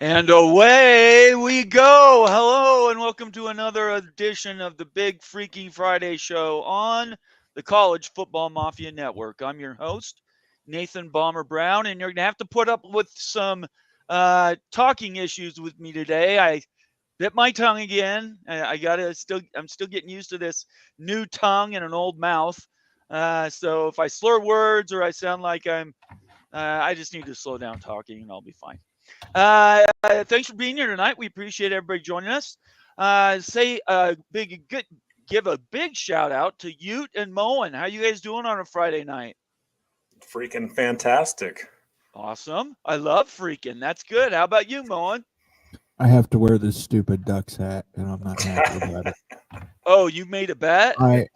And away we go. Hello, and welcome to another edition of the Big Freaky Friday show on the College Football Mafia Network. I'm your host, Nathan Bomber Brown, and you're going to have to put up with some talking issues with me today. I bit my tongue again. I'm still getting used to this new tongue and an old mouth. So if I slur words or I sound like I just need to slow down talking and I'll be fine. Thanks for being here tonight. We appreciate everybody joining us. Give a big shout out to Ute and Moen. How you guys doing on a Friday night? Freaking fantastic. Awesome. I love freaking. That's good. How about you, Moen? I have to wear this stupid Ducks hat, and I'm not happy about it. Oh, you made a bet? I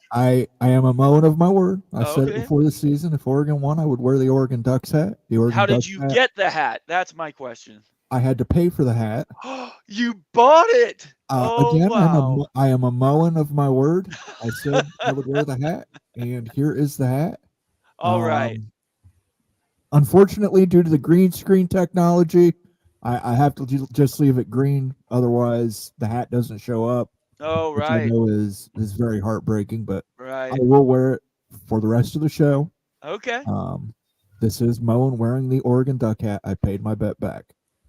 am a Moen of my word. I said it Okay. before the season. If Oregon won, I would wear the Oregon Ducks hat. The Oregon How did Ducks you hat. get the hat? That's my question. I had to pay for the hat. You bought it. Again, Wow. I am a Moen of my word. I said I would wear the hat, and here is the hat. All right. Unfortunately, due to the green screen technology, I have to just leave it green. Otherwise, the hat doesn't show up. Oh, Which I right. know is very heartbreaking, but Right. I will wear it for the rest of the show. Okay. This is Moen wearing the Oregon Duck hat. I paid my bet back.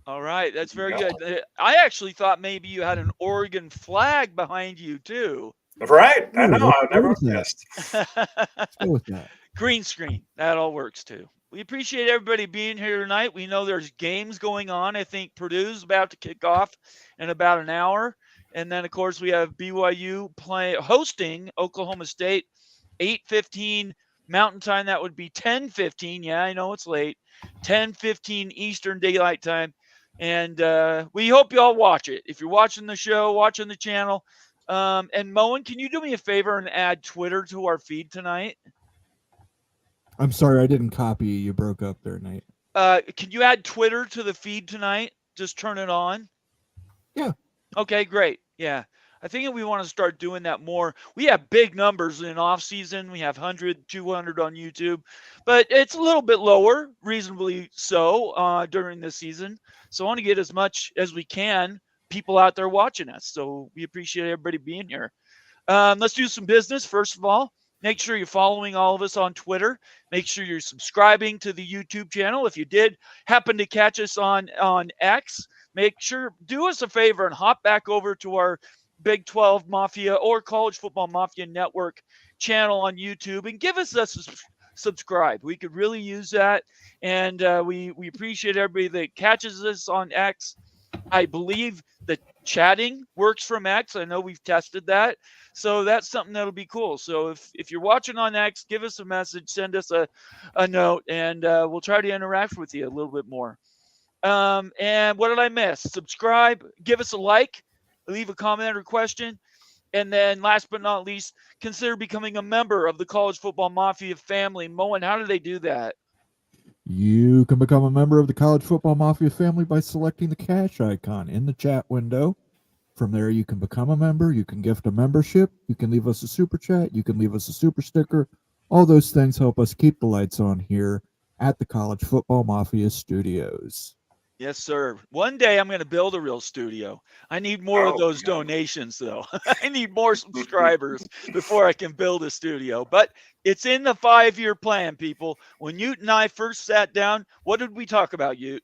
All right, that's very good. I actually thought maybe you had an Oregon flag behind you too. Right. I know. Let's I've go never with that. guessed. Let's go with that. Green screen. That all works too. We appreciate everybody being here tonight. We know there's games going on. I think Purdue's about to kick off in about an hour. And then, of course, we have BYU hosting Oklahoma State, 8:15 Mountain Time. That would be 10:15. Yeah, I know it's late. 10:15 Eastern Daylight Time. And we hope you all watch it. If you're watching the show, watching the channel. And Moen, can you do me a favor and add Twitter to our feed tonight? I'm sorry I didn't copy you. You broke up there, Nate. Can you add Twitter to the feed tonight? Just turn it on. Yeah. Okay, great. Yeah. I think we want to start doing that more. We have big numbers in off season. We have 100, 200 on YouTube, but it's a little bit lower, reasonably so, during the season. So I want to get as much as we can people out there watching us. So we appreciate everybody being here. Let's do some business. First of all, make sure you're following all of us on Twitter. Make sure you're subscribing to the YouTube channel. If you did happen to catch us on X, make sure, do us a favor and hop back over to our Big 12 Mafia or College Football Mafia Network channel on YouTube and give us a subscribe. We could really use that. And we appreciate everybody that catches us on X. I believe the chatting works from X. I know we've tested that. So that's something that'll be cool. So if you're watching on X, give us a message, send us a note, and we'll try to interact with you a little bit more. And what did I miss? Subscribe, give us a like, leave a comment or question. And then last but not least, consider becoming a member of the College Football Mafia family. Moen, how do they do that? You can become a member of the College Football Mafia family by selecting the cash icon in the chat window. From there, you can become a member. You can gift a membership. You can leave us a super chat. You can leave us a super sticker. All those things help us keep the lights on here at the College Football Mafia studios. Yes, sir. One day I'm going to build a real studio. I need more of those donations, though. I need more subscribers before I can build a studio. But it's in the 5-year plan, people. When Ute and I first sat down, what did we talk about, Ute?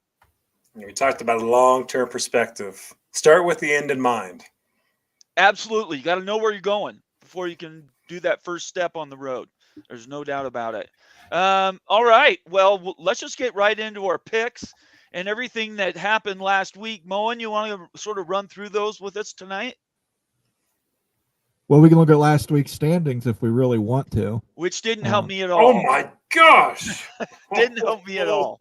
We talked about a long-term perspective. Start with the end in mind. Absolutely. You got to know where you're going before you can do that first step on the road. There's no doubt about it. All right. Well, let's just get right into our picks and everything that happened last week. Moen, you want to sort of run through those with us tonight? Well, we can look at last week's standings if we really want to. Which didn't help me at all. Oh, my gosh. Didn't help me at all.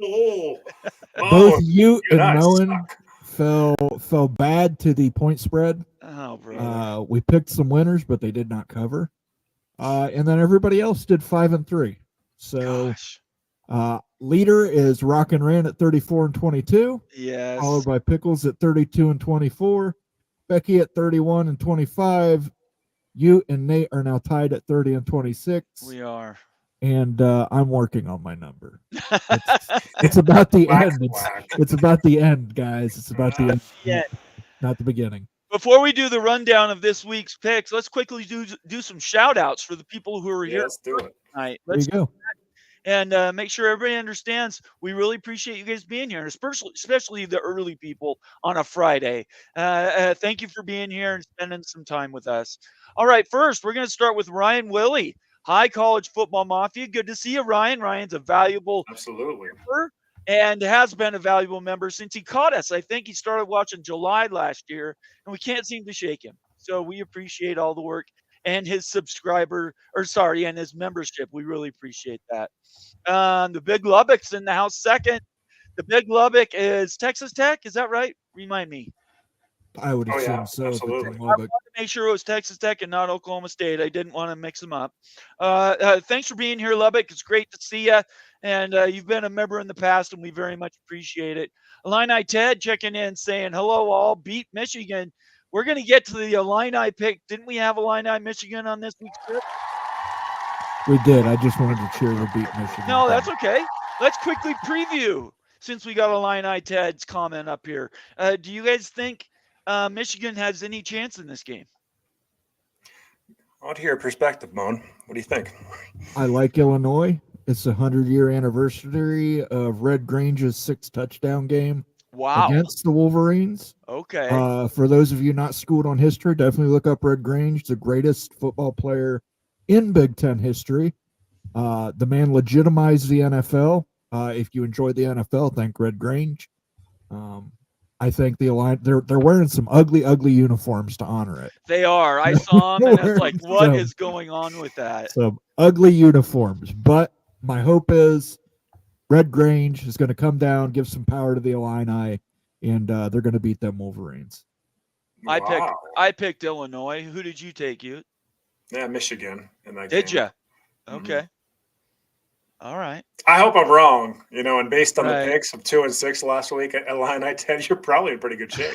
Both you and Moen fell bad to the point spread. Oh, brother. We picked some winners, but they did not cover. And then everybody else did 5-3. So leader is Rock and Ran at 34-22. Yes. Followed by Pickles at 32-24. Becky at 31-25. You and Nate are now tied at 30-26. We are. and I'm working on my number. It's about the Whack, end. whack. It's about the end, guys. It's about the end, Yeah. not the beginning. Before we do the rundown of this week's picks, let's quickly do some shout outs for the people who are Yeah, here let's do it. tonight. There you go. And make sure everybody understands we really appreciate you guys being here, especially the early people on a Friday. Thank you for being here and spending some time with us. All right, first, we're going to start with Ryan Willie. Hi, College Football Mafia. Good to see you, Ryan. Ryan's a valuable Absolutely. member and has been a valuable member since he caught us. I think he started watching July last year, and we can't seem to shake him. So we appreciate all the work and his and his membership. We really appreciate that. The Big Lubbock's in the house second. The Big Lubbock is Texas Tech. Is that right? Remind me. I would Oh, assume yeah, so. If it's in absolutely. I Lubbock. wanted to make sure it was Texas Tech and not Oklahoma State. I didn't want to mix them up. Thanks for being here, Lubbock. It's great to see you. And you've been a member in the past, and we very much appreciate it. Illini Ted checking in saying, hello, all. Beat Michigan. We're going to get to the Illini pick. Didn't we have Illini Michigan on this week's trip? We did. I just wanted to cheer the beat Michigan. No, that's okay. Let's quickly preview since we got Illini Ted's comment up here. Do you guys think Michigan has any chance in this game? I want to hear your perspective, Moan. What do you think? I like Illinois. It's the 100-year anniversary of Red Grange's 6-touchdown game Wow. against the Wolverines. Okay. For those of you not schooled on history, definitely look up Red Grange, the greatest football player in Big Ten history. The man legitimized the NFL. If you enjoyed the NFL, thank Red Grange. I think the Illini, they're wearing some ugly uniforms to honor it. They are. I saw them, and it's like, what So- is going on with that? Some ugly uniforms. But my hope is Red Grange is going to come down, give some power to the Illini, and they're going to beat them Wolverines. Wow. I picked Illinois. Who did you take, you? Yeah, Michigan in that Did game. you? Mhm. Okay. All right. I hope I'm wrong. And based on Right. the picks of 2-6 last week at Illini 10, you're probably in pretty good shape.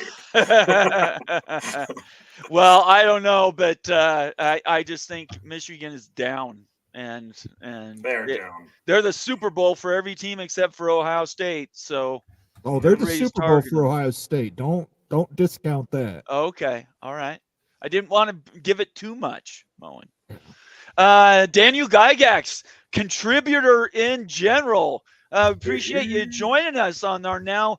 Well, I don't know, but I just think Michigan is down, and They're down. they're the Super Bowl for every team except for Ohio State. So Oh, they're the Everybody's Super Bowl targeted. for Ohio State. Don't discount that. okay, all right. I didn't want to give it too much, Moen. Daniel Gygax, contributor in general. Appreciate you joining us on our now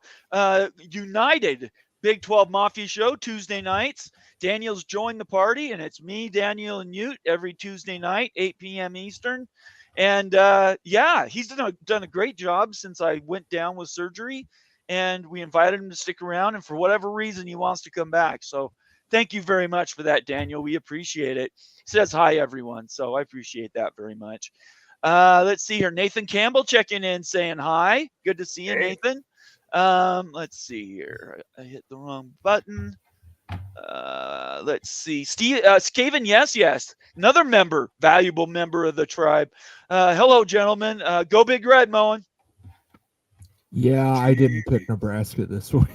united Big 12 Mafia show Tuesday nights. Daniel's joined the party, and it's me, Daniel, and Ute every Tuesday night, 8 p.m. Eastern. And he's done a great job since I went down with surgery, and we invited him to stick around. And for whatever reason, he wants to come back. So thank you very much for that, Daniel. We appreciate it. He says hi, everyone. So I appreciate that very much. Let's see here. Nathan Campbell checking in saying hi. Good to see you, Hey. Nathan. Let's see here. I hit the wrong button. Let's see. Steve Skaven, yes. Another member, valuable member of the tribe. Hello, gentlemen. Go Big Red, Moen. Yeah, I didn't pick Nebraska this week.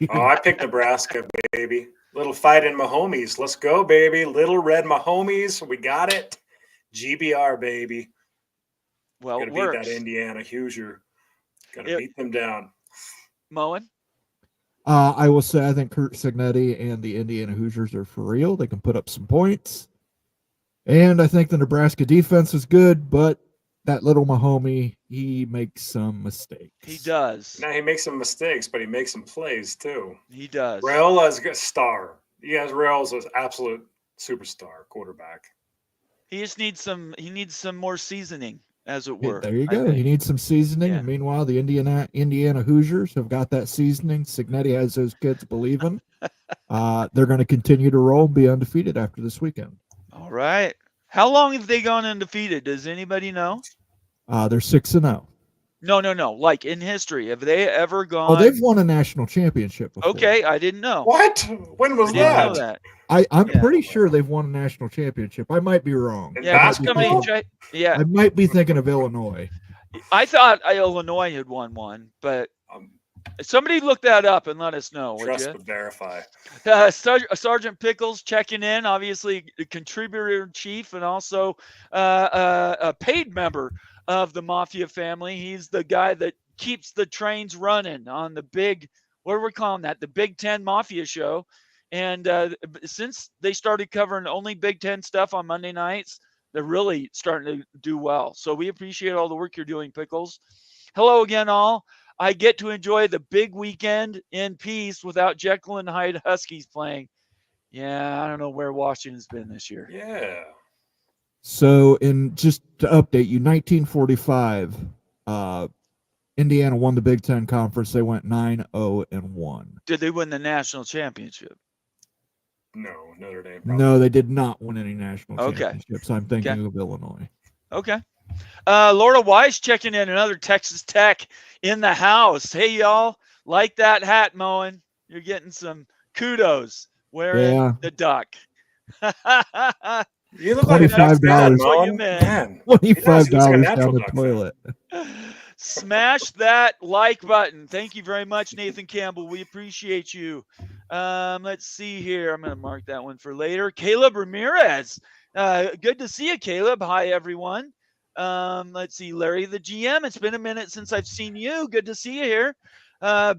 Oh, I picked Nebraska, baby. Little fight in Mahomes. Let's go, baby. Little red Mahomes. We got it. GBR, baby. Well, Got to it beat works. that Indiana Hoosier. Got to It- beat them down. Moen. I will say I think Kurt Signetti and the Indiana Hoosiers are for real. They can put up some points. And I think the Nebraska defense is good, but that little Mahomie, he makes some mistakes. He does. Now, he makes some mistakes, but he makes some plays, too. He does. Rayola's a star. Rayola's an absolute superstar quarterback. He just needs some. He needs some more seasoning, as it Yeah, were. there you I go. think. He needs some seasoning. Yeah. And meanwhile, the Indiana Hoosiers have got that seasoning. Signetti has those kids believing. They're going to continue to roll and be undefeated after this weekend. All right. How long have they gone undefeated? Does anybody know? They're 6-0. No. Like in history, have they ever gone? Oh, they've won a national championship before. Okay, I didn't know. What? When was I didn't know that? that. I'm Yeah. pretty sure they've won a national championship. I might be wrong. In Yeah, 'cause basketball? somebody check- yeah, I might be thinking of Illinois. I thought Illinois had won one, but Somebody look that up and let us know, would Trust you? but verify. Sergeant Pickles checking in, obviously a contributor in chief and also a paid member of the Mafia family. He's the guy that keeps the trains running on the big, what are we calling that? The Big Ten Mafia show. And since they started covering only Big Ten stuff on Monday nights, they're really starting to do well. So we appreciate all the work you're doing, Pickles. Hello again, all. I get to enjoy the big weekend in peace without Jekyll and Hyde Huskies playing. Yeah, I don't know where Washington's been this year. Yeah. So, in just to update you, 1945, Indiana won the Big Ten Conference. They went 9-0-1. Did they win the national championship? No, Notre Dame. No, they did not win any national Okay. championships. I'm thinking of Illinois. Okay. Laura Wise checking in, another Texas Tech in the house. Hey, y'all, like that hat, Moen. You're getting some kudos wearing the duck. You look like a Ducks fan, $25 Moen. Man, $25 down the toilet. Smash that like button. Thank you very much, Nathan Campbell. We appreciate you. Let's see here. I'm going to mark that one for later. Caleb Ramirez. Good to see you, Caleb. Hi, everyone. Let's see, Larry the GM. It's been a minute since I've seen you. Good to see you here.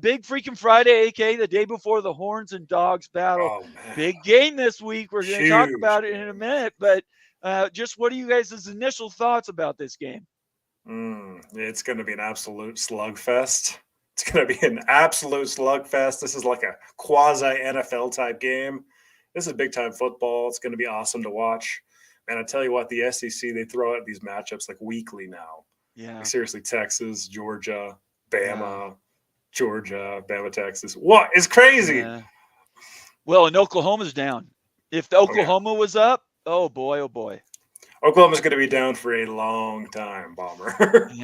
Big freaking Friday, AK, the day before the Horns and Dogs battle. Oh, big game this week. We're going to talk about it in a minute, but just what are you guys' initial thoughts about this game? It's going to be an absolute slugfest. It's going to be an absolute slugfest. This is like a quasi NFL type game. This is big time football. It's going to be awesome to watch. And I tell you what, the SEC, they throw out these matchups like weekly now. Yeah. Like seriously, Texas, Georgia, Bama, Georgia, Bama, Texas. What? It's crazy. Yeah. Well, and Oklahoma's down. If the Oklahoma was up, oh boy, oh boy. Oklahoma's going to be down for a long time, Bomber.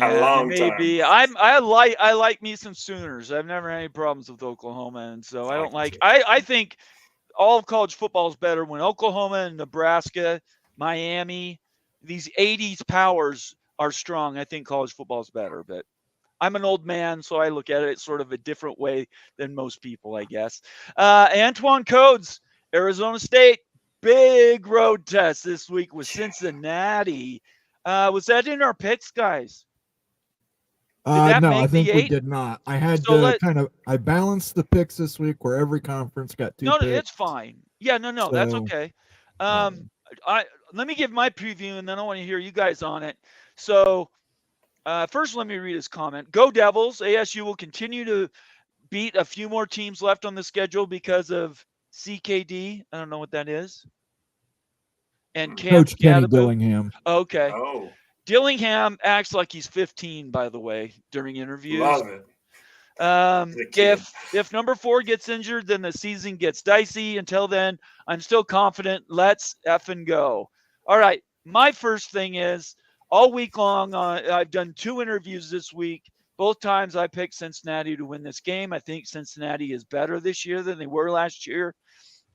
A long time. Maybe. I like me some Sooners. I've never had any problems with Oklahoma, and so I don't like. I think all of college football is better when Oklahoma and Nebraska, Miami, these 80s powers are strong. I think college football is better, but I'm an old man, so I look at it sort of a different way than most people, I guess. Antoine Codes, Arizona State. Big road test this week with Cincinnati. Was that in our picks, guys? No, I think we did not. I had I balanced the picks this week where every conference got two picks. No, it's fine. Yeah, no, that's okay. Let me give my preview, and then I want to hear you guys on it. So first, let me read his comment. Go Devils. ASU will continue to beat a few more teams left on the schedule because of CKD. I don't know what that is. And Coach Kenny Dillingham. Okay. Oh. Dillingham acts like he's 15, by the way, during interviews. Love it. If number 4 gets injured, then the season gets dicey. Until then, I'm still confident. Let's effing go. All right. My first thing is all week long, I've done 2 interviews this week. Both times I picked Cincinnati to win this game. I think Cincinnati is better this year than they were last year.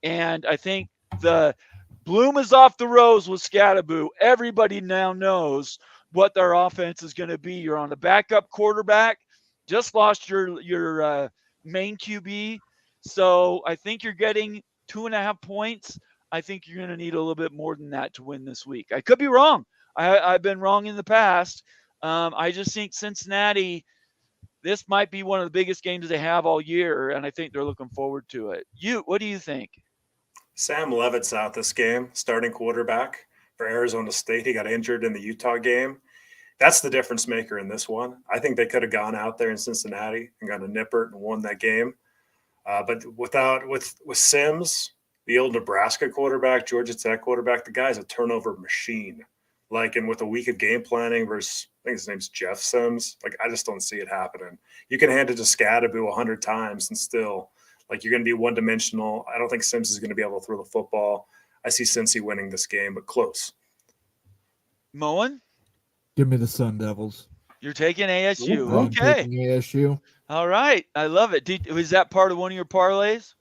And I think the bloom is off the rose with Scatterboo. Everybody now knows what their offense is going to be. You're on a backup quarterback. Just lost your main QB. So I think you're getting 2.5 points. I think you're going to need a little bit more than that to win this week. I could be wrong. I've been wrong in the past. I just think Cincinnati, this might be one of the biggest games they have all year, and I think they're looking forward to it. What do you think? Sam Levitt's out this game, starting quarterback for Arizona State. He got injured in the Utah game. That's the difference maker in this one. I think they could have gone out there in Cincinnati and got a nipper and won that game. But with Sims, the old Nebraska quarterback, Georgia Tech quarterback, the guy's a turnover machine. And with a week of game planning versus, I think his name's Jeff Sims, I just don't see it happening. You can hand it to Scatterboo 100 times and still, you're going to be one-dimensional. I don't think Sims is going to be able to throw the football. I see Cincy winning this game, but close. Moen? Give me the Sun Devils. You're taking ASU. I'm taking ASU. All right. I love it. Was that part of one of your parlays?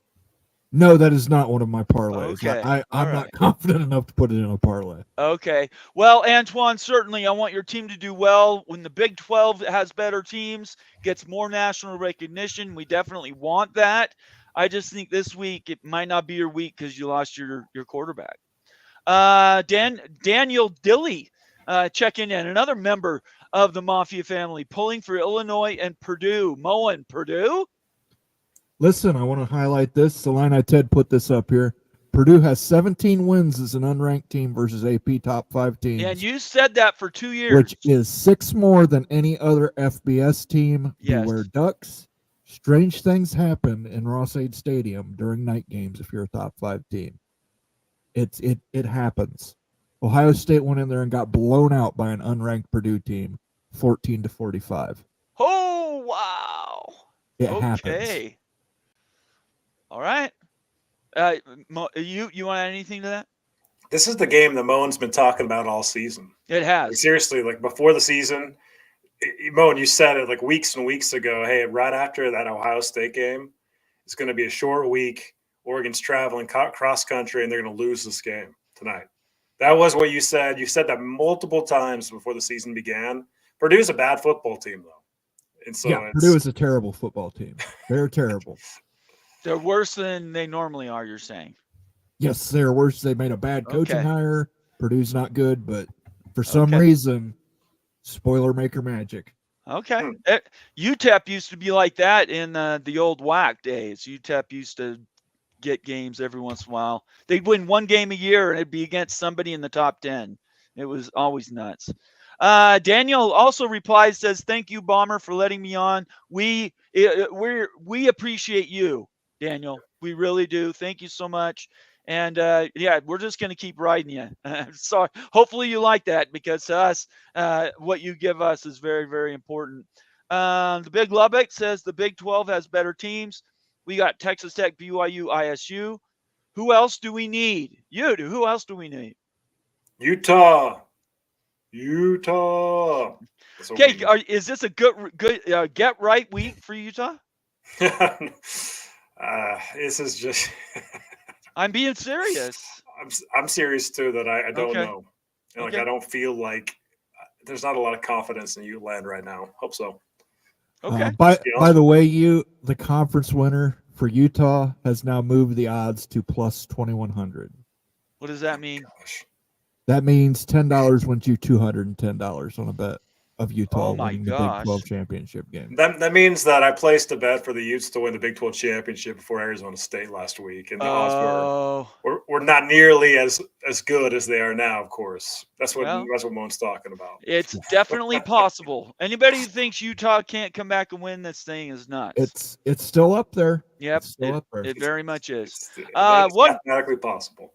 No, that is not one of my parlays. Okay. I'm All not right. confident enough to put it in a parlay. Okay. Well, Antoine, certainly I want your team to do well. When the Big 12 has better teams, gets more national recognition, we definitely want that. I just think this week it might not be your week because you lost your quarterback. Daniel Dilly checking in, another member of the Mafia family, pulling for Illinois and Purdue. Moen, Purdue? Listen, I want to highlight this. The line I Ted put this up here. Purdue has 17 wins as an unranked team versus AP top 5 teams. And you said that for 2 years. Which is 6 more than any other FBS team. Yes. Beware ducks. Strange things happen in Ross-Ade Stadium during night games if you're a top 5 team. It happens. Ohio State went in there and got blown out by an unranked Purdue team, 14-45. Oh, wow. It happens. All right. You want to add anything to that? This is the game that Moen's been talking about all season. It has. Like, seriously, like before the season, Moen, you said it like weeks and weeks ago. Hey, right after that Ohio State game, it's going to be a short week. Oregon's traveling cross country, and they're going to lose this game tonight. That was what you said. You said that multiple times before the season began. Purdue's a bad football team, though. And so yeah, Purdue is a terrible football team. They're terrible. They're worse than they normally are, you're saying? Yes, they're worse. They made a bad coaching hire. Purdue's not good, but for some reason, spoiler maker magic. Okay. UTEP used to be like that in the old WAC days. UTEP used to get games every once in a while. They'd win one game a year, and it'd be against somebody in the top 10. It was always nuts. Daniel also replies, says, "Thank you, Bomber, for letting me on. We appreciate you, Daniel. We really do. Thank you so much. And we're just going to keep riding you. So hopefully you like that, because to us, what you give us is very, very important." The Big Lubbock says the Big 12 has better teams. We got Texas Tech, BYU, ISU. Who else do we need? You do. Who else do we need? Utah. Okay, is this a good get right week for Utah? This is just. I'm being serious. I'm serious too. That I don't know, and like I don't feel like there's not a lot of confidence in ULand right now. Hope so. Okay. By the way, the conference winner for Utah has now moved the odds to plus 2,100. What does that mean? Gosh. That means $10 wins you $210 on a bet of Utah winning the Big 12 championship game. That means that I placed a bet for the Utes to win the Big 12 championship before Arizona State last week, and the odds were not nearly as good as they are now. Of course, that's what Moen's talking about. It's definitely possible. Anybody who thinks Utah can't come back and win this thing is nuts. It's still up there. Yep, it very much is. It's mathematically possible.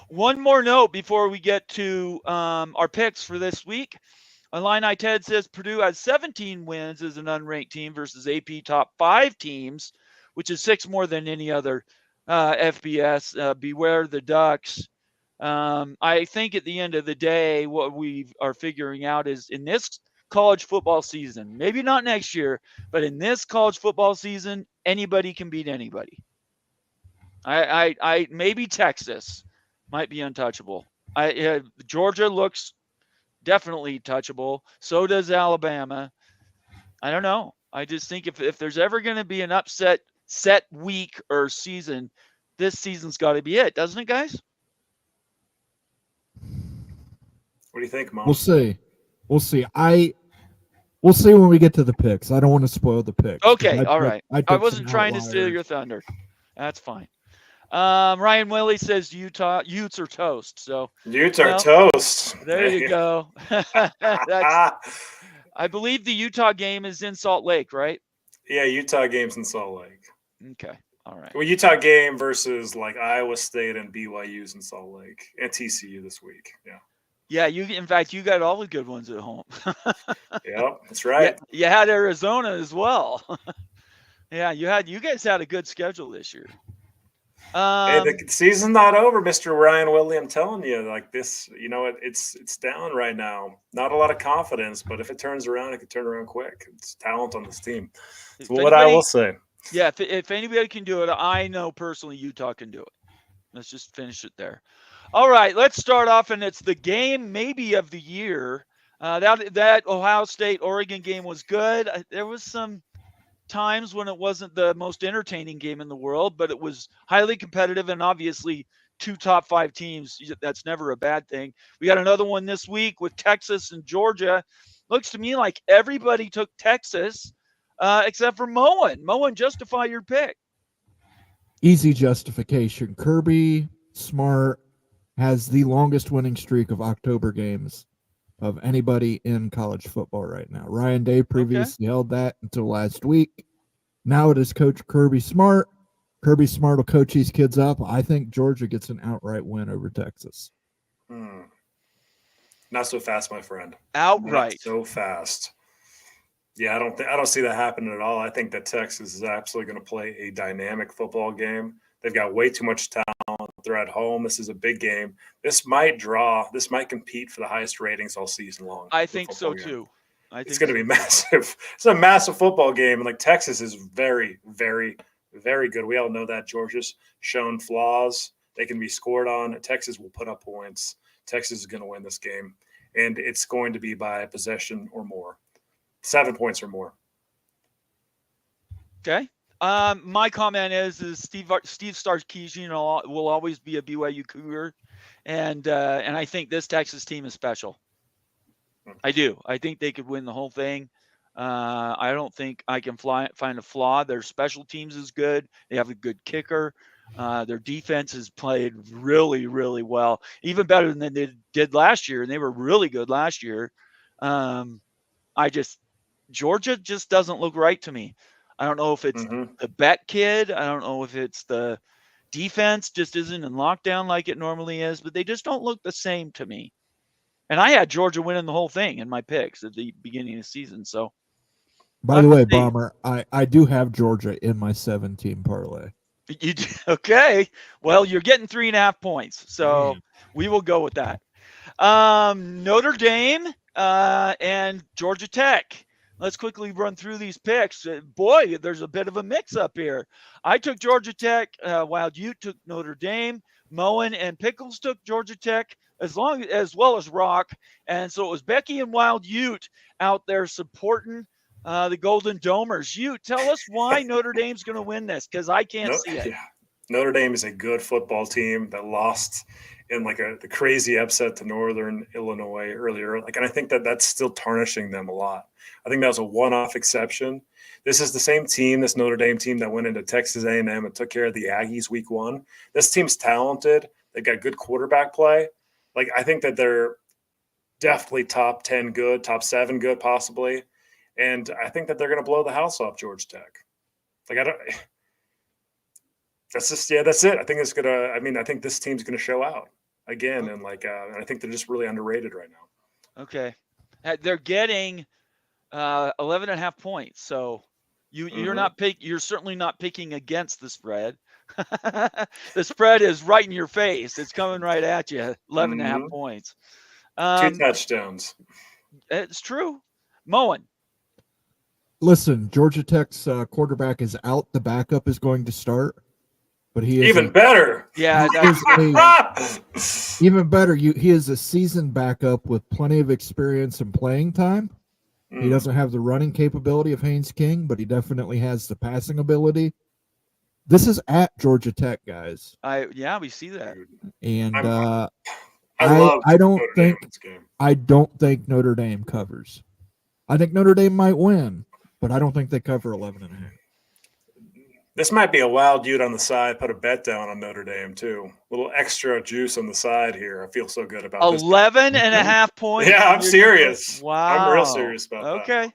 One more note before we get to our picks for this week. Illini Ted says Purdue has 17 wins as an unranked team versus AP top 5 teams, which is 6 more than any other FBS. Beware the Ducks. I think at the end of the day, what we are figuring out is in this college football season, maybe not next year, but in this college football season, anybody can beat anybody. I maybe Texas might be untouchable. Georgia looks definitely touchable. So does Alabama. I don't know. I just think if there's ever going to be an upset set week or season, this season's got to be it, doesn't it, guys? What do you think, Mom? We'll see. We'll see when we get to the picks. I don't want to spoil the picks. Okay, all right. I wasn't trying to steal your thunder. That's fine. Ryan Willie says Utes are toast. So Utes are toast. There you go. I believe the Utah game is in Salt Lake, right? Yeah, Utah game's in Salt Lake. Okay. All right. Well, Utah game versus like Iowa State and BYU's in Salt Lake and TCU this week. Yeah. Yeah, in fact, you got all the good ones at home. Yeah, that's right. You had Arizona as well. Yeah, you guys had a good schedule this year. Hey, the season's not over, Mr. Ryan Willie. I'm telling you, like this, it's down right now. Not a lot of confidence, but if it turns around, it could turn around quick. It's talent on this team. That's what I will say. Yeah, if anybody can do it, I know personally Utah can do it. Let's just finish it there. All right, let's start off, and it's the game maybe of the year. That Ohio State Oregon game was good. There was some times when it wasn't the most entertaining game in the world, but it was highly competitive, and obviously two top 5 teams. That's never a bad thing. We got another one this week with Texas and Georgia. Looks to me like everybody took Texas except for Moen. Moen, justify your pick. Easy justification. Kirby Smart has the longest winning streak of October games of anybody in college football right now. Ryan Day previously held that until last week. Now it is Coach Kirby Smart. Kirby Smart will coach these kids up. I think Georgia gets an outright win over Texas. Not so fast, my friend. Outright. Not so fast. Yeah, I don't see that happening at all. I think that Texas is absolutely going to play a dynamic football game. They've got way too much talent. They're at home. This is a big game. This might compete for the highest ratings all season long. I think so too. It's going to be massive. It's a massive football game, and like Texas is very, very, very good. We all know that. Georgia's shown flaws. They can be scored on. Texas will put up points. Texas is going to win this game, and it's going to be by a possession or more. 7 points or more. Okay. My comment is Steve Sarkisian will always be a BYU Cougar, and I think this Texas team is special. I do. I think they could win the whole thing. I don't think I can find a flaw. Their special teams is good. They have a good kicker. Their defense has played really, really well, even better than they did last year, and they were really good last year. Georgia just doesn't look right to me. I don't know if it's the Beck kid. I don't know if it's the defense just isn't in lockdown like it normally is, but they just don't look the same to me. And I had Georgia winning the whole thing in my picks at the beginning of the season. So, by the way, Bomber, I do have Georgia in my 7-team parlay. You do? Okay. Well, you're getting 3.5 points, so we will go with that. Notre Dame and Georgia Tech. Let's quickly run through these picks. Boy, there's a bit of a mix-up here. I took Georgia Tech. Wild Ute took Notre Dame. Moen and Pickles took Georgia Tech, as well as Rock. And so it was Becky and Wild Ute out there supporting the Golden Domers. Ute, tell us why Notre Dame's going to win this, because I can't see it. Yeah. Notre Dame is a good football team that lost in the crazy upset to Northern Illinois earlier. And I think that's still tarnishing them a lot. I think that was a one-off exception. This is the same team, this Notre Dame team that went into Texas A&M and took care of the Aggies week 1. This team's talented. They've got good quarterback play. I think that they're definitely top 10 good, top 7 good possibly. And I think that they're going to blow the house off Georgia Tech. That's it. I think this team's going to show out again. And I think they're just really underrated right now. Okay. They're getting 11.5 points. So you're certainly not picking against the spread. The spread is right in your face. It's coming right at you. 11.5 points. 2 touchdowns. It's true. Moen. Listen, Georgia Tech's quarterback is out. The backup is going to start. But he is even better. Yeah, even better. He is a seasoned backup with plenty of experience and playing time. He doesn't have the running capability of Haynes King, but he definitely has the passing ability. This is at Georgia Tech, guys. We see that. And I don't think Notre Dame covers. I think Notre Dame might win, but I don't think they cover 11.5. This might be a Wild Ute on the side. Put a bet down on Notre Dame, too. A little extra juice on the side here. I feel so good about 11.5 points. Yeah, I'm serious. Wow. I'm real serious about that. Okay.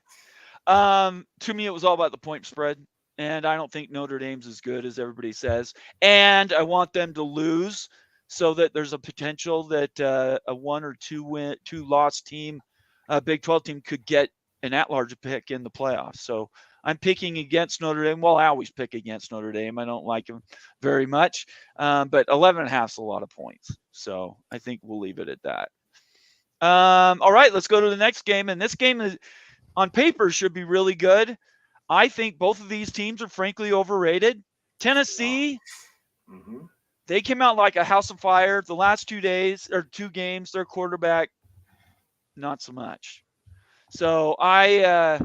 To me, it was all about the point spread. And I don't think Notre Dame's as good as everybody says. And I want them to lose so that there's a potential that a 1 or 2 loss team, a Big 12 team, could get an at-large pick in the playoffs. So I'm picking against Notre Dame. Well, I always pick against Notre Dame. I don't like them very much. But 11.5 is a lot of points. So I think we'll leave it at that. All right, let's go to the next game. And this game is, on paper, should be really good. I think both of these teams are frankly overrated. Tennessee, Mm-hmm. they came out like a house of fire. The last 2 days or 2 games, their quarterback, not so much. So I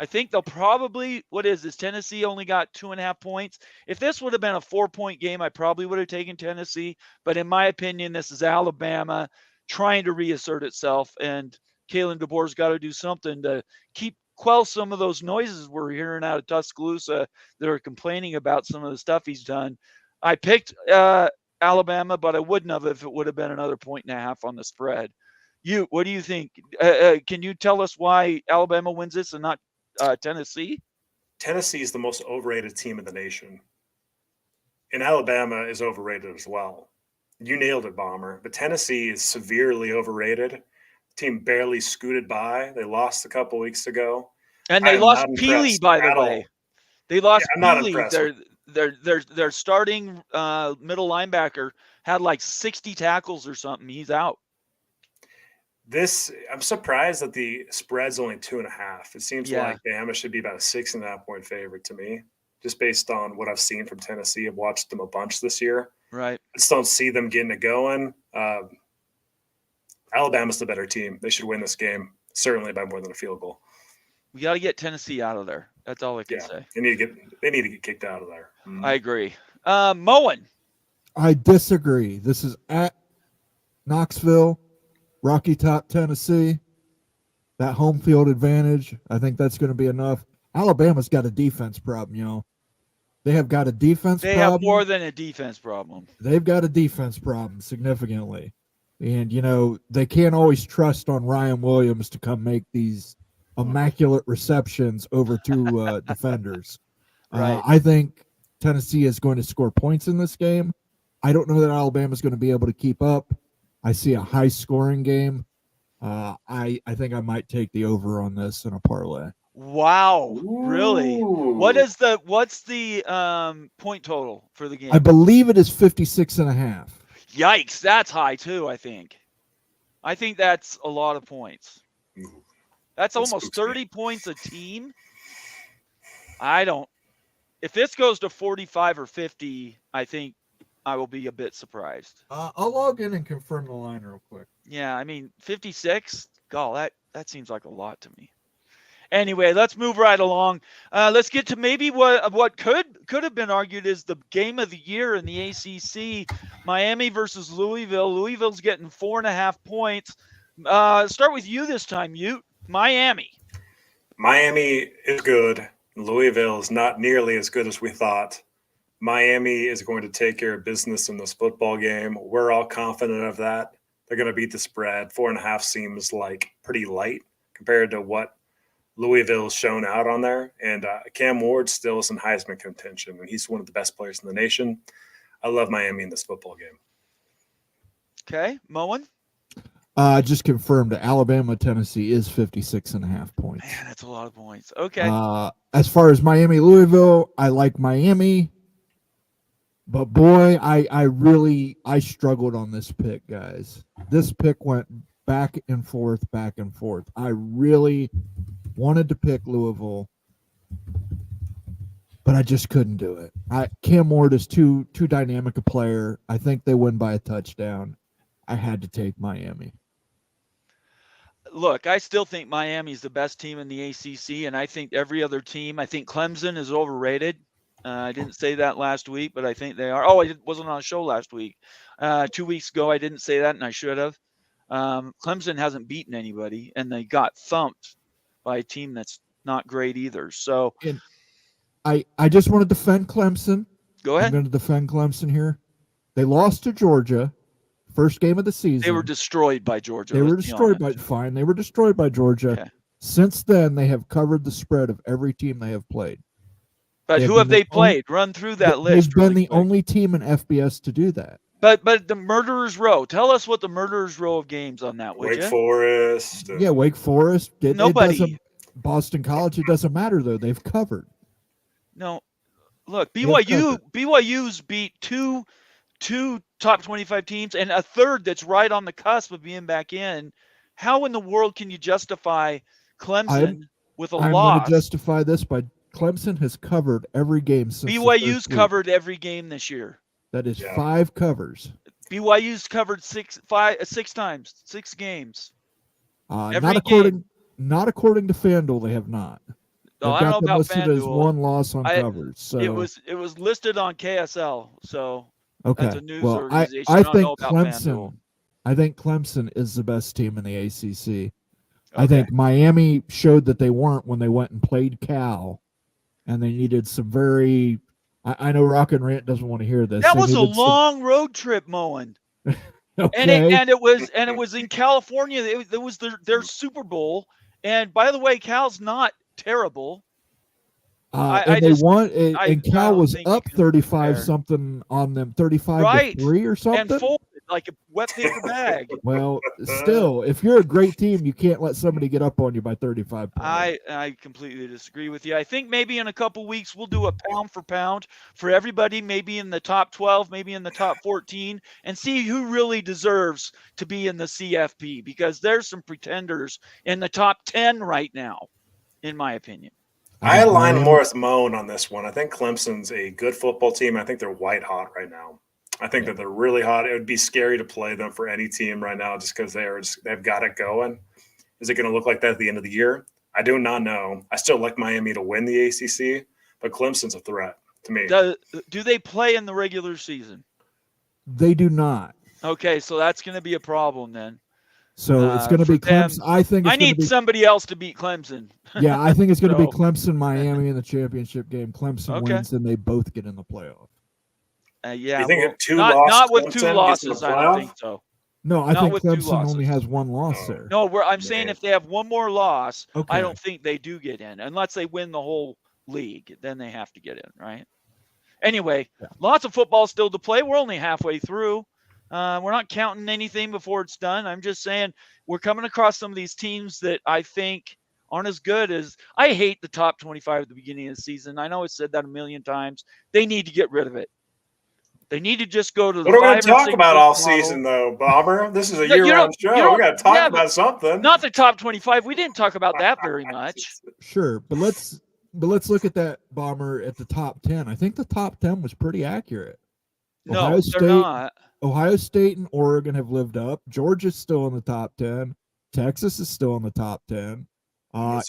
think they'll probably, what is this? Tennessee only got 2.5 points. If this would have been a 4-point game, I probably would have taken Tennessee. But in my opinion, this is Alabama trying to reassert itself, and Kalen DeBoer's got to do something to quell some of those noises we're hearing out of Tuscaloosa that are complaining about some of the stuff he's done. I picked Alabama, but I wouldn't have if it would have been another 1.5 on the spread. What do you think? Can you tell us why Alabama wins this and not Tennessee? Tennessee is the most overrated team in the nation, and Alabama is overrated as well. You nailed it, Bomber. But Tennessee is severely overrated. The team barely scooted by. They lost a couple weeks ago. And I they am lost not Peely, impressed by the at all. way. They Yeah, lost I'm not Peely. impressed. Their starting middle linebacker had like 60 tackles or something. He's out. I'm surprised that the spread's only 2.5. It seems Yeah. like Bama should be about a 6.5 point favorite to me, just based on what I've seen from Tennessee. I've watched them a bunch this year. Right. I just don't see them getting it going. Alabama's the better team. They should win this game, certainly by more than a field goal. We got to get Tennessee out of there. That's all I can say. They need to get kicked out of there. I agree. Moen. I disagree. This is at Knoxville, Rocky Top, Tennessee. That home field advantage, I think that's going to be enough. Alabama's got a defense problem, you know. They have got a defense They problem. have more than a defense problem. They've got a defense problem significantly. And, you know, they can't always trust on Ryan Williams to come make these immaculate receptions over two defenders. Right. I think Tennessee is going to score points in this game. I don't know that Alabama's going to be able to keep up. I see a high scoring game. I think I might take the over on this in a parlay. Wow. Really? Ooh. What's the point total for the game? I believe it is 56.5. Yikes, that's high too, I think. I think that's a lot of points. Ooh. That's That almost spooks me. 30 points a team. If this goes to 45 or 50, I think I will be a bit surprised. I'll log in and confirm the line real quick. Yeah, I mean, 56, God, that seems like a lot to me. Anyway, let's move right along. Let's get to maybe what could have been argued is the game of the year in the ACC. Miami versus Louisville. Louisville's getting 4.5 points. Start with you this time, Miami. Miami is good. Louisville is not nearly as good as we thought. Miami is going to take care of business in this football game. We're all confident of that. They're going to beat the spread. 4.5 seems like pretty light compared to what Louisville's shown out on there. And Cam Ward still is in Heisman contention, and he's one of the best players in the nation. I love Miami in this football game. Okay, Moen. Just confirmed that Alabama, Tennessee is 56.5 points. Man, that's a lot of points. Okay. As far as Miami, Louisville, I like Miami. But boy, I struggled on this pick, guys. This pick went back and forth. I really wanted to pick Louisville, but I just couldn't do it. Cam Ward is too dynamic a player. I think they win by a touchdown. I had to take Miami. Look, I still think Miami's the best team in the ACC, and I think every other team. I think Clemson is overrated. I didn't say that last week, but I think they are. Oh, I wasn't on a show last week. 2 weeks ago, I didn't say that, and I should have. Clemson hasn't beaten anybody, and they got thumped by a team that's not great either. So And I just want to defend Clemson. Go ahead. I'm going to defend Clemson here. They lost to Georgia, first game of the season. They were destroyed by Georgia. They were destroyed by Georgia. Okay. Since then, they have covered the spread of every team they have played. But who have they played? Run through that list. They've been the only team in FBS to do that. But the Murderers Row. Tell us what the Murderers Row of games on that, would Wake you? Forest. Yeah, Wake Forest. Nobody. Boston College, it doesn't matter, though. They've covered. No. Look, covered. BYU's beat two top 25 teams and a third that's right on the cusp of being back in. How in the world can you justify Clemson with a I'm loss? going to justify this by Clemson has covered every game since the BYU's first week. covered every game this year. That is Yeah. 5 covers. BYU's covered six times, 6 games. Not Every according game. not according to FanDuel, they have not. No, They've I don't know got them about listed as FanDuel. 1 loss on I- covers. So It was listed on KSL, so that's okay. a news Well, organization. I I don't know think about FanDuel. Clemson is the best team in the ACC. I Okay. think Miami showed that they weren't when they went and played Cal, and they needed some very. I know Rock and Rant doesn't want to hear this. That They was a needed some- long road trip, Moen. Okay. And it was in California. It was their Super Bowl. And by the way, Cal's not terrible. And they won, I and Cal don't was think you up can 35 compare. something on them, 35 Right. to 3 or And something. folded like a wet paper bag. Well, still, if you're a great team, you can't let somebody get up on you by 35 points. I completely disagree with you. I think maybe in a couple weeks we'll do a pound for pound for everybody, maybe in the top 12, maybe in the top 14, and see who really deserves to be in the CFP, because there's some pretenders in the top 10 right now, in my opinion. I align more with Moan on this one. I think Clemson's a good football team. I think they're white hot right now. I think that they're really hot. It would be scary to play them for any team right now just because they've got it going. Is it going to look like that at the end of the year? I do not know. I still like Miami to win the ACC, but Clemson's a threat to me. Do they play in the regular season? They do not. Okay, so that's going to be a problem then. So it's going to be Clemson. I need somebody else to beat Clemson. Yeah, I think it's going to be Clemson, Miami in the championship game. Clemson wins, and they both get in the playoff. Yeah, you think not with 2 losses. I don't think so. No, I think Clemson only has 1 loss there. No, I'm saying if they have 1 more loss, I don't think they do get in unless they win the whole league. Then they have to get in, right? Anyway, lots of football still to play. We're only halfway through. We're not counting anything before it's done. I'm just saying we're coming across some of these teams that I think aren't as good as – I hate the top 25 at the beginning of the season. I know I said that a million times. They need to get rid of it. They need to just go to the 5 or 6 What are we going to talk about all model. season, though, Bomber? This is a year-round show. We got to talk about something. Not the top 25. We didn't talk about that very much. Sure, but let's look at that, Bomber, at the top 10. I think the top 10 was pretty accurate. No, they're not. Ohio State and Oregon have lived up. Georgia's still in the top 10. Texas is still in the top 10.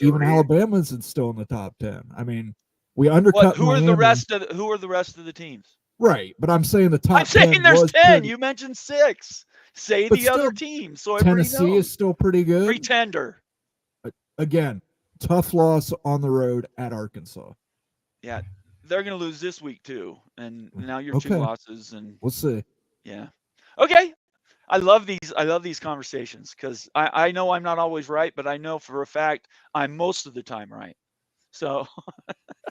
Even Alabama's still in the top 10. I mean, we undercut. Who are Miami. the rest of the teams? Right, but I'm saying the top. I'm saying 10 there's 10. Pretty... You mentioned 6. Say but the still, other teams. So Tennessee is still pretty good. Pretender. Again, tough loss on the road at Arkansas. Yeah, they're going to lose this week too, and now you're 2 losses, and we'll see. Yeah. Okay. I love these conversations because I know I'm not always right, but I know for a fact I'm most of the time right. So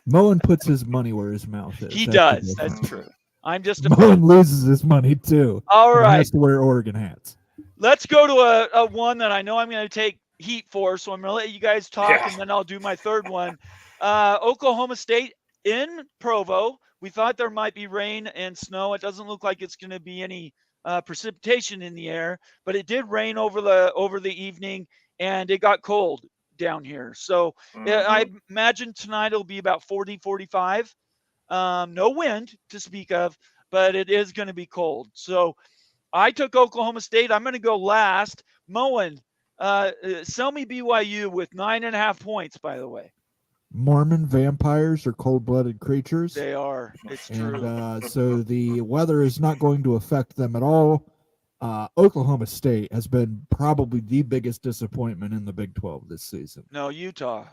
Moen puts his money where his mouth is. He does. That's true. I'm just Moen loses his money too. All right. He has to wear Oregon hats. Let's go to a one that I know I'm going to take heat for, so I'm going to let you guys talk, and then I'll do my third one. Oklahoma State in Provo. We thought there might be rain and snow. It doesn't look like it's going to be any precipitation in the air, but it did rain over the evening, and it got cold down here. So I imagine tonight it'll be about 40, 45. No wind to speak of, but it is going to be cold. So I took Oklahoma State. I'm going to go last. Moen, sell me BYU with 9.5 points, by the way. Mormon vampires are cold-blooded creatures. They are. It's true. And so the weather is not going to affect them at all. Oklahoma State has been probably the biggest disappointment in the Big 12 this season. No, Utah.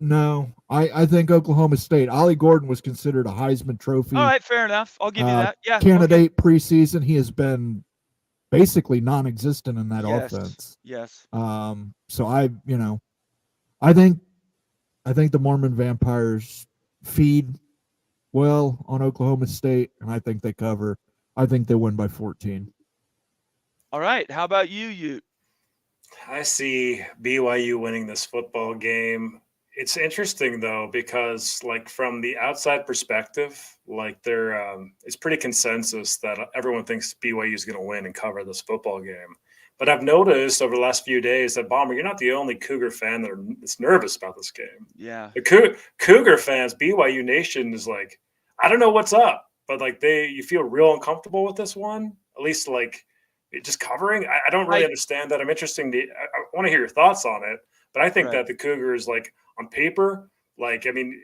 No, I think Oklahoma State. Ollie Gordon was considered a Heisman Trophy. All right, fair enough. I'll give you that. Yeah. Candidate preseason. He has been basically non-existent in that offense. Yes. So I think the Mormon vampires feed well on Oklahoma State, and I think they cover. I think they win by 14. All right. How about you, Ute? I see BYU winning this football game. It's interesting, though, because, like, from the outside perspective, like, it's pretty consensus that everyone thinks BYU is going to win and cover this football game. But I've noticed over the last few days that, Bomber, you're not the only Cougar fan that's nervous about this game. Yeah. The Cougar fans, BYU Nation is like, I don't know what's up, but like you feel real uncomfortable with this one. At least like just covering. I don't really understand that. I'm interested. I want to hear your thoughts on it. But I think that the Cougars, like on paper, like I mean,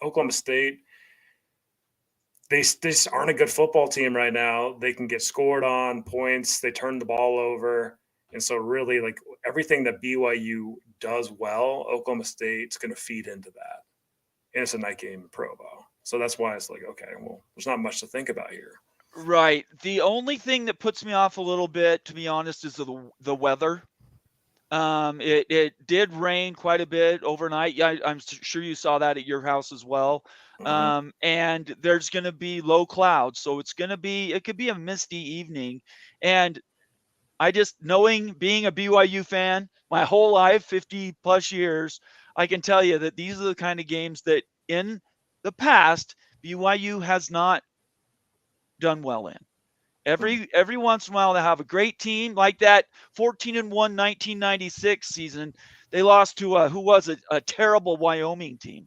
Oklahoma State, they just aren't a good football team right now. They can get scored on points. They turn the ball over. And so really like everything that BYU does well, Oklahoma State's going to feed into that. And it's a night game in Provo. So that's why it's like, okay, well, there's not much to think about here. Right. The only thing that puts me off a little bit, to be honest, is the weather. It did rain quite a bit overnight. Yeah, I'm sure you saw that at your house as well. And there's going to be low clouds, so it could be a misty evening. And I just, being a BYU fan my whole life, 50 plus years, I can tell you that these are the kind of games that in the past BYU has not done well in. Every once in a while they have a great team like that 14-1 1996 season. They lost to a terrible Wyoming team.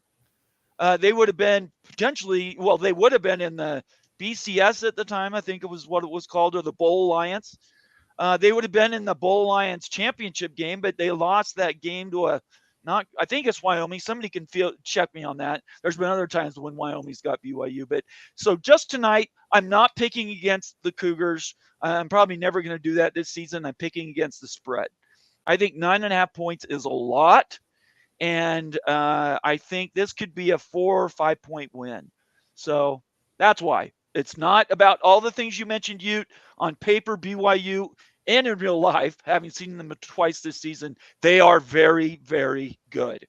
They would have been potentially, well, they would have been in the BCS at the time. I think it was what it was called, or the Bowl Alliance. They would have been in the Bowl Alliance championship game, but they lost that game to I think it's Wyoming. Somebody can check me on that. There's been other times when Wyoming's got BYU, but so just tonight, I'm not picking against the Cougars. I'm probably never going to do that this season. I'm picking against the spread. I think 9.5 points is a lot, and I think this could be a 4 or 5 point win. So that's why. It's not about all the things you mentioned, Ute. On paper, BYU, and in real life, having seen them twice this season, they are very, very good.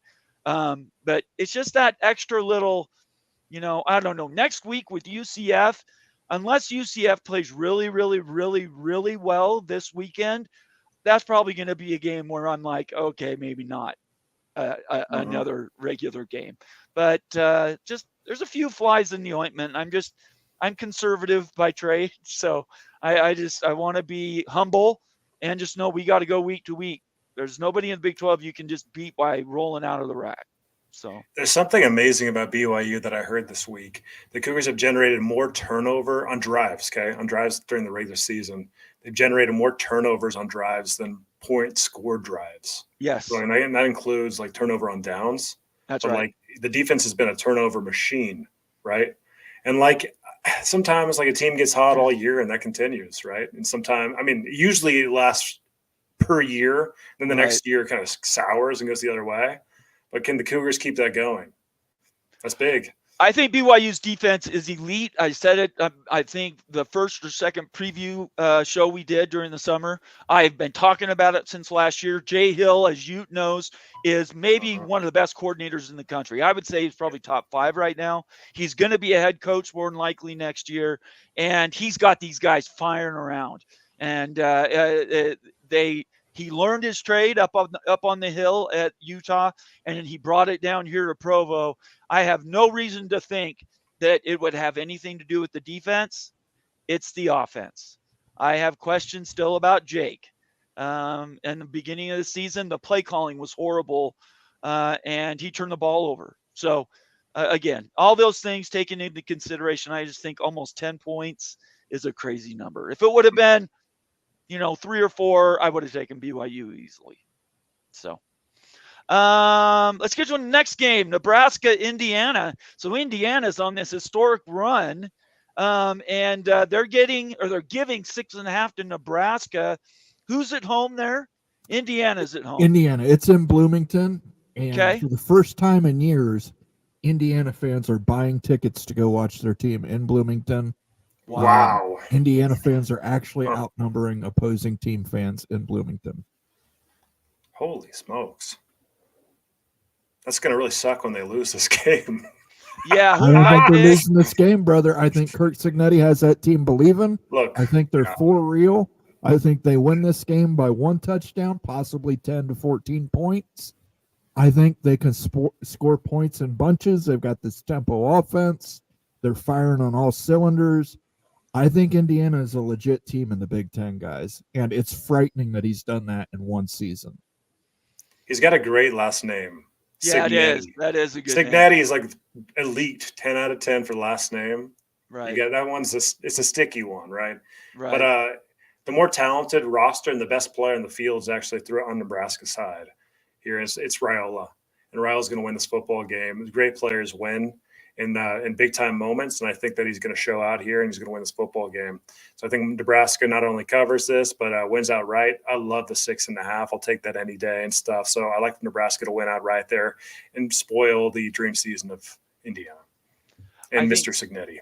But it's just that extra little, I don't know. Next week with UCF, unless UCF plays really, really, really, really well this weekend, that's probably going to be a game where I'm like, okay, maybe not another regular game. But just there's a few flies in the ointment. I'm conservative by trade, so I want to be humble and just know we got to go week to week. There's nobody in the Big 12 you can just beat by rolling out of the rack. So there's something amazing about BYU that I heard this week. The Cougars have generated more turnover on drives, on drives during the regular season. They've generated more turnovers on drives than point score drives. Yes. So, and that includes like turnover on downs. That's right. Like the defense has been a turnover machine, right? And like sometimes like a team gets hot all year and that continues, right? And sometimes, I mean, usually it lasts per year, then the next year kind of sours and goes the other way. But can the Cougars keep that going? That's big. I think BYU's defense is elite. I said it. I think the first or second preview show we did during the summer, I've been talking about it since last year. Jay Hill, as Ute knows, is maybe one of the best coordinators in the country. I would say he's probably top 5 right now. He's going to be a head coach more than likely next year, and he's got these guys firing around. And he learned his trade up on the hill at Utah, and then he brought it down here to Provo. I have no reason to think that it would have anything to do with the defense. It's the offense. I have questions still about Jake. In the beginning of the season, the play calling was horrible, and he turned the ball over. So, again, all those things taken into consideration, I just think almost 10 points is a crazy number. If it would have been 3 or 4, I would have taken BYU easily. So let's get to the next game, Nebraska, Indiana. So Indiana's on this historic run, and they're giving 6.5 to Nebraska. Who's at home there? Indiana's at home. Indiana. It's in Bloomington. And for the first time in years, Indiana fans are buying tickets to go watch their team in Bloomington. Wow. Indiana fans are actually outnumbering opposing team fans in Bloomington. Holy smokes. That's going to really suck when they lose this game. Yeah. I don't think they're losing this game, brother. I think Kirk Cignetti has that team believing. Look, I think they're for real. I think they win this game by 1 touchdown, possibly 10 to 14 points. I think they can score points in bunches. They've got this tempo offense. They're firing on all cylinders. I think Indiana is a legit team in the Big Ten, guys, and it's frightening that he's done that in one season. He's got a great last name. Yeah, it is. That is a good name. Signetti is like elite, 10 out of 10 for last name. Right. You got that one's it's a sticky one, right? Right. But the more talented roster and the best player in the field is actually through on Nebraska's side. Here it's Raiola, and Raiola's going to win this football game. Great players win in big time moments, and I think that he's going to show out here and he's going to win this football game. So I think Nebraska not only covers this but wins outright. I love the 6.5. I'll take that any day and stuff. So I like Nebraska to win outright there and spoil the dream season of Indiana and Mr. Signetti.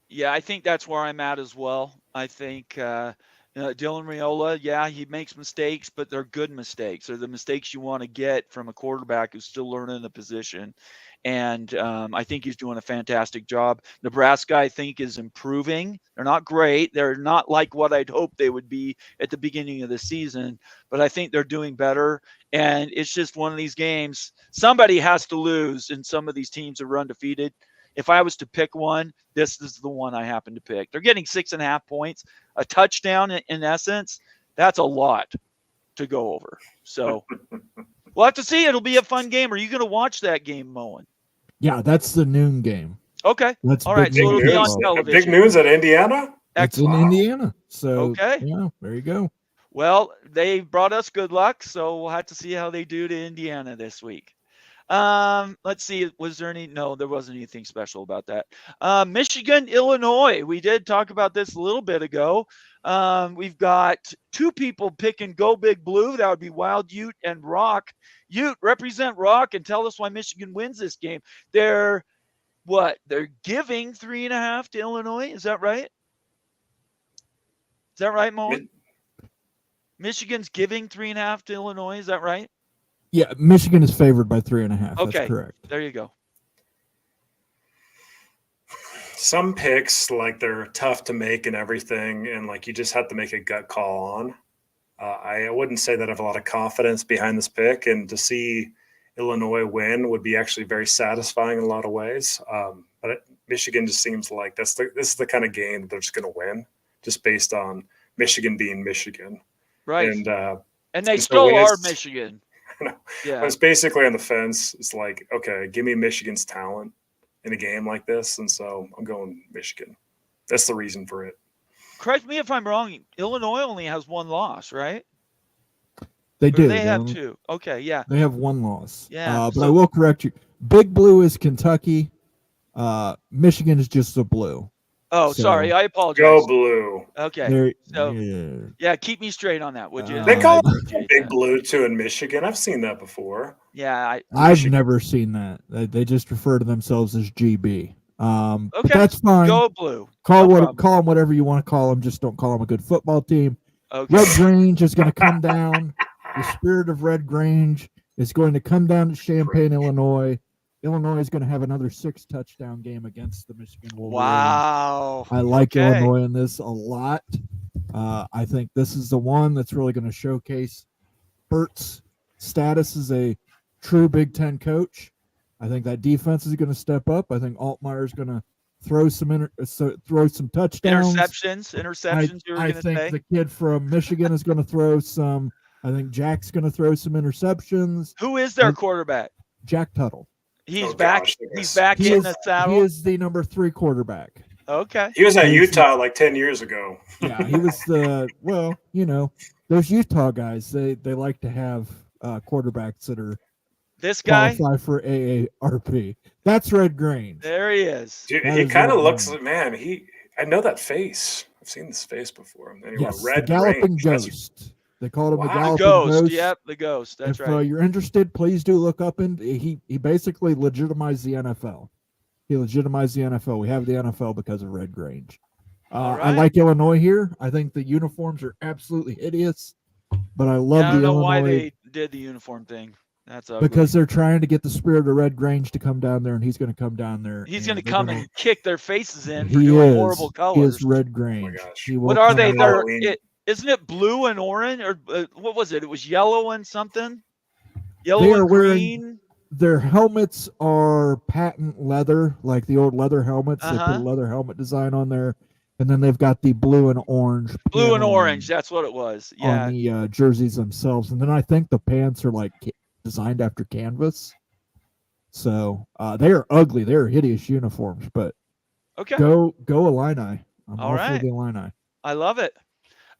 Yeah, I think that's where I'm at as well. I think Dylan Raiola, yeah, he makes mistakes, but they're good mistakes. They're the mistakes you want to get from a quarterback who's still learning the position. And I think he's doing a fantastic job. Nebraska, I think, is improving. They're not great. They're not like what I'd hoped they would be at the beginning of the season, but I think they're doing better. And it's just one of these games. Somebody has to lose, and some of these teams are undefeated. If I was to pick one, this is the one I happen to pick. They're getting 6.5 points, a touchdown in essence. That's a lot to go over. So we'll have to see. It'll be a fun game. Are you going to watch that game, Moen? Yeah, that's the noon game. Okay. That's all right. So it'll be on television. Big news at Indiana? It's in Indiana. So, okay. Yeah, there you go. Well, they brought us good luck, so we'll have to see how they do to Indiana this week. Let's see. Was there any? No, there wasn't anything special about that. Michigan, Illinois. We did talk about this a little bit ago. We've got two people picking Go Big Blue. That would be Wild Ute and Rock. Ute, represent Rock and tell us why Michigan wins this game. They're giving 3.5 to Illinois. Is that right? Is that right, Moen? Michigan's giving 3.5 to Illinois. Is that right? Yeah, Michigan is favored by 3.5. Okay, that's correct. There you go. Some picks, like, they're tough to make and everything, and like you just have to make a gut call on. I wouldn't say that I have a lot of confidence behind this pick, and to see Illinois win would be actually very satisfying in a lot of ways. But Michigan just seems like this is the kind of game that they're just going to win, just based on Michigan being Michigan, right? And they still are Michigan. Yeah, it's basically on the fence. It's like, okay, give me Michigan's talent in a game like this, and so I'm going Michigan. That's the reason for it. Correct me if I'm wrong. Illinois only has one loss, right? They do. They have two. Okay, yeah. They have one loss. Yeah. But I will correct you. Big Blue is Kentucky. Michigan is just the blue. Oh, sorry. I apologize. Go Blue. Okay. Yeah, keep me straight on that, would you? They call it Big Blue too in Michigan. I've seen that before. Yeah. I've never seen that. They just refer to themselves as GB. Okay. But that's fine. Go Blue. Call them whatever you want to call them. Just don't call them a good football team. Okay. Red Grange is going to come down. The spirit of Red Grange is going to come down to Champaign, Illinois. Illinois is going to have another 6-touchdown game against the Michigan Wolverines. Wow. I like Illinois in this a lot. I think this is the one that's really going to showcase Bert's status as a true Big Ten coach. I think that defense is going to step up. I think Altmaier is going to throw some touchdowns. Interceptions. I think the kid from Michigan is going to throw some. I think Jack's going to throw some interceptions. Who is their quarterback? Jack Tuttle. He's back. He's back in the saddle. He is the number 3 quarterback. Okay. He was at Utah like 10 years ago. Yeah, he was those Utah guys. They like to have quarterbacks that are this guy qualify for AARP. That's Red Grange. There he is. Dude, he kind of looks, man. I know that face. I've seen this face before. Anyway, yes, Red the Galloping Grange. Ghost. They called him the Galloping Ghost. Yep, the Ghost. That's right. If you're interested, please do look up. And he basically legitimized the NFL. He legitimized the NFL. We have the NFL because of Red Grange. Right. I like Illinois here. I think the uniforms are absolutely hideous, but I love I don't the know Illinois. why they did the uniform thing. That's ugly. Because they're trying to get the spirit of Red Grange to come down there, and he's going to come down there. He's going to come and kick their faces in for doing horrible colors. He is Red Grange. Oh my gosh. What are they? Isn't it blue and orange, or what was it? It was yellow and something. Yellow and green. Their helmets are patent leather, like the old leather helmets. They put a leather helmet design on there. and then they've got the blue and orange. Blue and paneling orange. That's what it was. on Yeah. the jerseys themselves, and then I think the pants are like designed after canvas. So they are ugly. They are hideous uniforms, but Okay. go Illini. I'm All all for right. the Illini. I love it.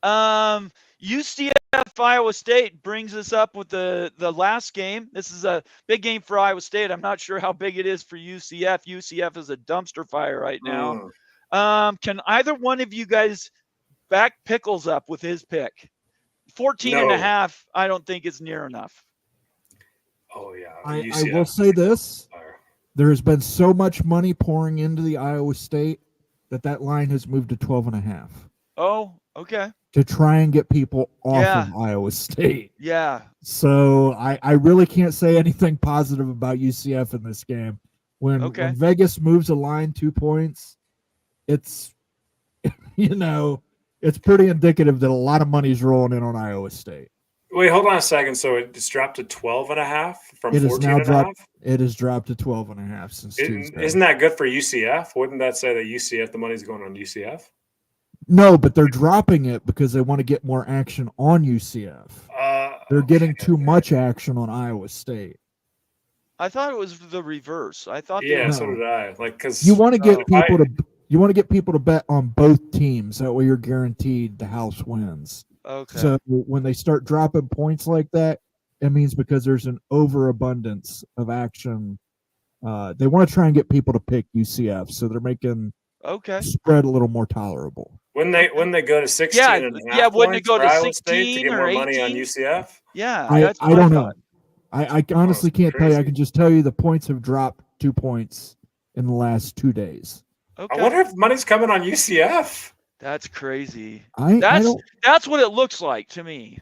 UCF Iowa State brings us up with the last game. This is a big game for Iowa State. I'm not sure how big it is for UCF. UCF is a dumpster fire right now. Can either one of you guys back Pickles up with his pick? 14 and a half, I don't think is near enough. Oh, yeah. I will say this. There has been so much money pouring into the Iowa State that line has moved to 12.5. Oh, okay. To try and get people off Yeah. of Iowa State. Yeah. So I really can't say anything positive about UCF in this game. When Vegas moves a line 2 points, it's it's pretty indicative that a lot of money's rolling in on Iowa State. Wait, hold on a second. So it's dropped to 12.5 from 14.5? It has dropped to 12.5 since Tuesday. Isn't that good for UCF? Wouldn't that say that UCF, the money's going on UCF? No, but they're dropping it because they want to get more action on UCF. They're getting too much action on Iowa State. I thought it was the reverse. I thought. Yeah, so did I. Like, because you want to get people to bet on both teams. That way, you're guaranteed the house wins. Okay. So when they start dropping points like that, it means because there's an overabundance of action. They want to try and get people to pick UCF, so they're making spread a little more tolerable. When they go to 16 and a half wouldn't it go to 16 State to get more money on UCF? Yeah, I don't know. I honestly can't tell you. I can just tell you the points have dropped 2 points in the last 2 days. Okay. I wonder if money's coming on UCF. That's crazy. That's what it looks like to me.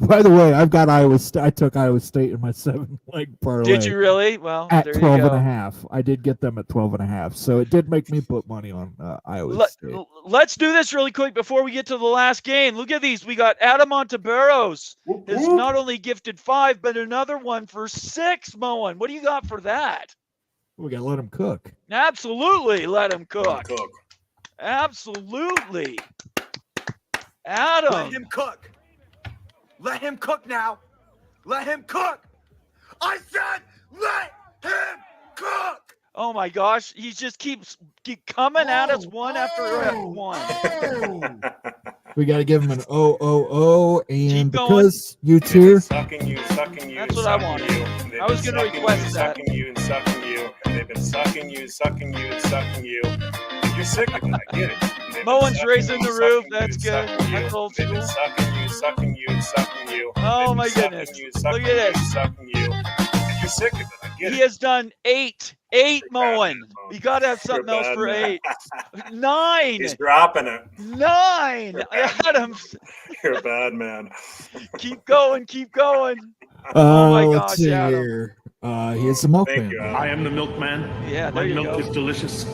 By the way, I've got Iowa State. I took Iowa State in my 7-leg parlay. Did you really? Well, at there 12.5. I did get them at 12.5. So it did make me put money on Iowa State. Let's do this really quick before we get to the last game. Look at these. We got Adam Monteberos has not only gifted 5, but another one for 6, Moen. What do you got for that? We got to let him cook. Absolutely let him cook. Absolutely. Adam. Let him cook. Let him cook now. Let him cook. I said let him cook. Oh my gosh. He just keep coming at us one after one. We got to give him an and because you two. Sucking you. That's what I wanted. I was going to request that. Sucking you. They've been sucking you. You're sick of it. I get it. Moen's raising the roof. That's good. That's old school. Sucking you. Oh my goodness. Look at this. Sucking you. You're sick of it. I get it. He has done 8. 8, Moen. You got to have something else for 8. 9. He's dropping it. 9. Adam. You're a bad man. Keep going. Oh my gosh, Adam. He is the milkman. I am the milkman. Yeah, my milk is delicious.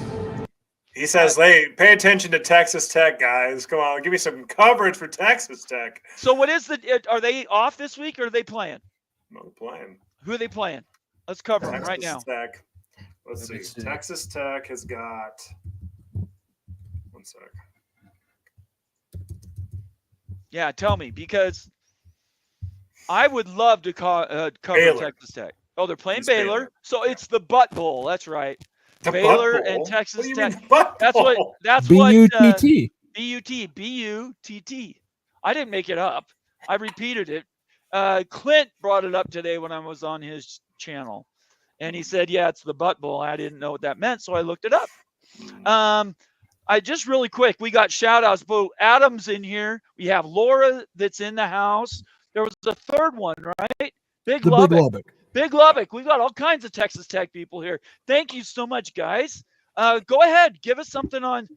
He says, "Hey, pay attention to Texas Tech, guys. Come on, give me some coverage for Texas Tech." So, what is are they off this week or are they playing? No, they're playing. Who are they playing? Let's cover them right now. Tech. Let's see. Texas Tech has got. One sec. Yeah, tell me, because I would love to cover Texas Tech. Oh, they're playing Baylor. So it's the Butt Bowl. That's right. The Baylor Butt Bowl? and Texas Tech. That's what B-U-T-T. B-U-T. I didn't make it up. I repeated it. Clint brought it up today when I was on his channel. And he said, yeah, it's the Butt Bowl. I didn't know what that meant, so I looked it up. I just really quick, we got shout outs. Bo Adams in here. We have Laura that's in the house. There was a third one, right? Big Lubbock. Big Lubbock. We've got all kinds of Texas Tech people here. Thank you so much, guys. Go ahead. Give us something on.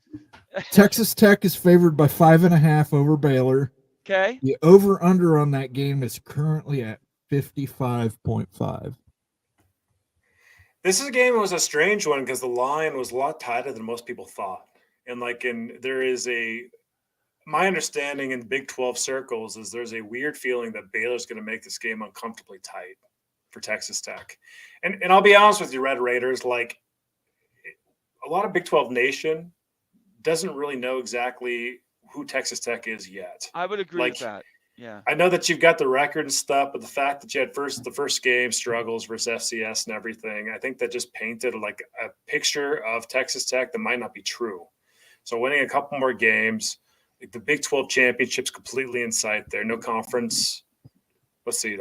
Texas Tech is favored by 5.5 over Baylor. Okay. The over-under on that game is currently at 55.5. This is a game that was a strange one because the line was a lot tighter than most people thought. And my understanding in Big 12 circles is there's a weird feeling that Baylor's going to make this game uncomfortably tight for Texas Tech. And I'll be honest with you, Red Raiders, like a lot of Big 12 Nation doesn't really know exactly who Texas Tech is yet. I would agree with Like, that. Yeah. I know that you've got the record and stuff, but the fact that you had the first game struggles versus FCS and everything, I think that just painted like a picture of Texas Tech that might not be true. So winning a couple more games, like the Big 12 championship's completely in sight there. No conference. Let's see,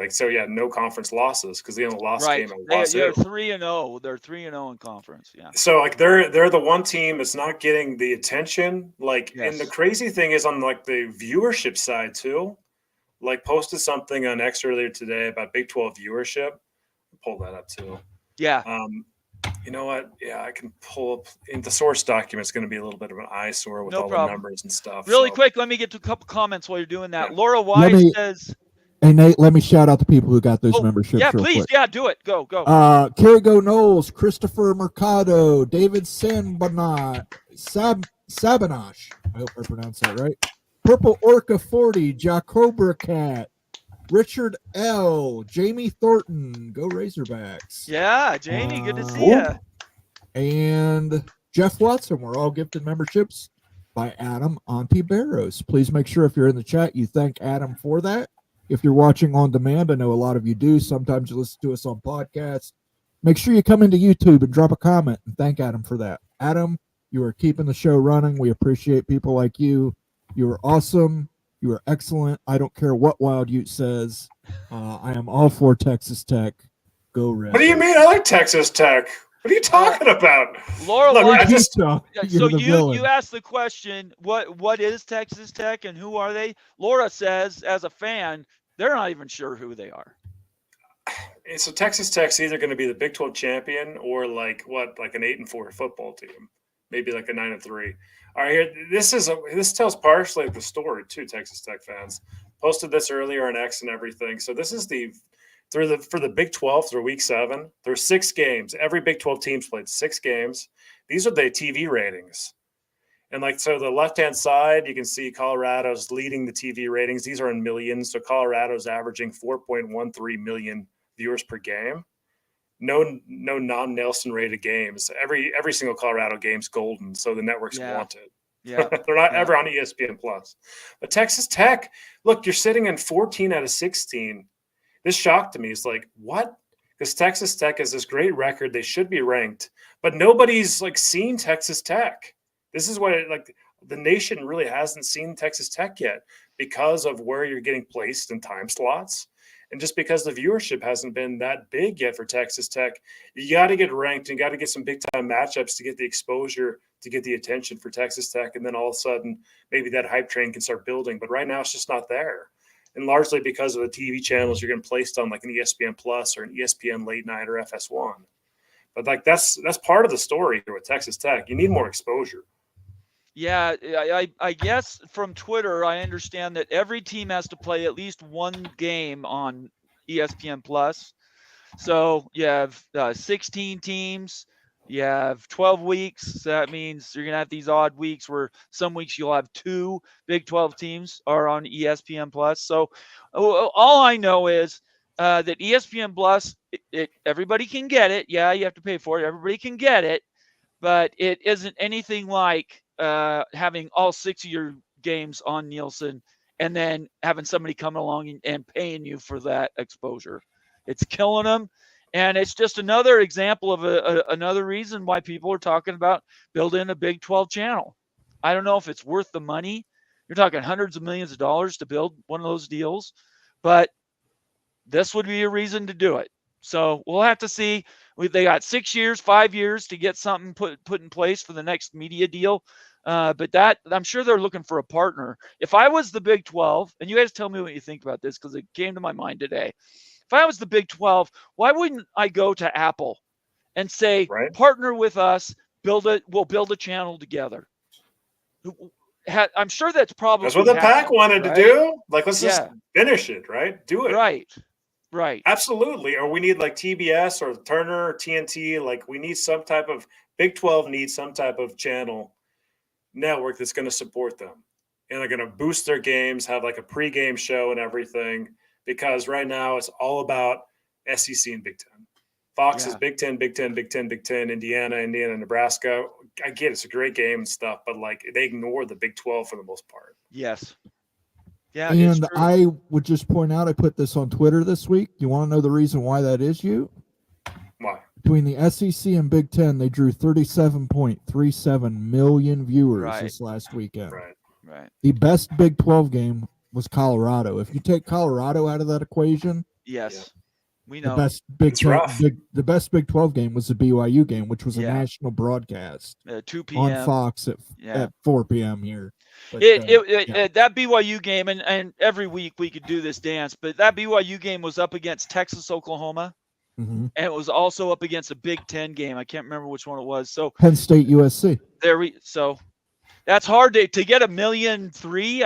no conference losses because the only lost Right. game I They're lost. 3-0. They're 3-0 in conference. Yeah. So like they're the one team that's not getting the attention. Like, and the Yes. crazy thing is on like the viewership side too. Like posted something on X earlier today about Big 12 viewership. Pull that up too. Yeah. You know what? Yeah, I can pull up in the source document. It's going to be a little bit of an eyesore with No all problem. the numbers and stuff. Really so. quick, let me get to a couple comments while you're doing that. Yeah. Laura Wise says, Hey, Nate, let me shout out the people who got those memberships yeah, real please. quick. Yeah, do it. Go. Kerrigo Knowles, Christopher Mercado, David Sabanash. I hope I pronounced that right. Purple Orca 40, Jacobra Cat, Richard L, Jamie Thornton, go Razorbacks. Yeah, Jamie, good to see you. And Jeff Watson, we're all gifted memberships by Adam Ontiveros. Please make sure if you're in the chat, you thank Adam for that. If you're watching on demand, I know a lot of you do. Sometimes you listen to us on podcasts. Make sure you come into YouTube and drop a comment and thank Adam for that. Adam, you are keeping the show running. We appreciate people like you. You are awesome. You are excellent. I don't care what Wild Ute says. I am all for Texas Tech. Go Red. What do you mean? I like Texas Tech. What are you talking about? Laura Look, Wise, so you asked the question, what is Texas Tech and who are they? Laura says, as a fan, they're not even sure who they are. So Texas Tech's either going to be the Big 12 champion or like an 8-4 football team, maybe like a 9-3. All right, here this tells partially the story too. Texas Tech fans posted this earlier on X and everything. So this is for the Big 12 through week 7. There's 6 games. Every Big 12 team's played 6 games. These are the TV ratings. And so the left-hand side, you can see Colorado's leading the TV ratings. These are in millions. So Colorado's averaging 4.13 million viewers per game. No non-Nelson rated games. Every single Colorado game's golden, so the networks want it. Yeah. They're not ever on ESPN Plus. But Texas Tech, look, you're sitting in 14 out of 16. This shocked me. It's like, what? Because Texas Tech has this great record. They should be ranked, but nobody's seen Texas Tech. This is what the nation really hasn't seen Texas Tech yet because of where you're getting placed in time slots. And just because the viewership hasn't been that big yet for Texas Tech, you got to get ranked and got to get some big time matchups to get the exposure, to get the attention for Texas Tech. And then all of a sudden, maybe that hype train can start building. But right now, it's just not there. And largely because of the TV channels you're getting placed on, like an ESPN Plus or an ESPN Late Night or FS1. But that's part of the story here with Texas Tech. You need more exposure. Yeah, I guess from Twitter, I understand that every team has to play at least one game on ESPN Plus. So you have 16 teams. You have 12 weeks. So that means you're going to have these odd weeks where some weeks you'll have 2 Big 12 teams are on ESPN Plus. So all I know is that ESPN Plus, everybody can get it. Yeah, you have to pay for it. Everybody can get it. But it isn't anything like having all 6 of your games on Nielsen and then having somebody come along and paying you for that exposure. It's killing them. And it's just another example of another reason why people are talking about building a Big 12 channel. I don't know if it's worth the money. You're talking hundreds of millions of dollars to build one of those deals, but this would be a reason to do it. So we'll have to see. They got 6 years, 5 years to get something put in place for the next media deal. But that, I'm sure they're looking for a partner. If I was the Big 12, and you guys tell me what you think about this because it came to my mind today. If I was the Big 12, why wouldn't I go to Apple and say, partner with us, we'll build a channel together? I'm sure that's probably what the Pac wanted to do. Let's just finish it, right? Do it. Right. Absolutely. Or we need TBS or Turner or TNT. We need some type of Big 12 needs some type of channel network that's going to support them. And they're going to boost their games, have a pregame show and everything. Because right now it's all about SEC and Big 10. Fox is Big 10, Big 10, Big 10, Big 10, Indiana, Nebraska. I get it's a great game and stuff, but like they ignore the Big 12 for the most part. Yes. Yeah, it's And true. I would just point out, I put this on Twitter this week. You want to know the reason why that is, you? Why? Between the SEC and Big Ten, they drew 37.37 million viewers Right. this last weekend. Right. Right. The best Big 12 game was Colorado. If you take Colorado out of that equation, Yes. We the know. best Big It's 10, rough. the best Big 12 game was the BYU game, which was a Yeah. national broadcast 2 on p.m. Fox Yeah. at 4 p.m. here. But, Yeah. That BYU game, and every week we could do this dance, but that BYU game was up against Texas, Oklahoma, Mhm. and it was also up against a Big Ten game. I can't remember which one it was. So Penn State, USC. so that's hard to get 1.3 million,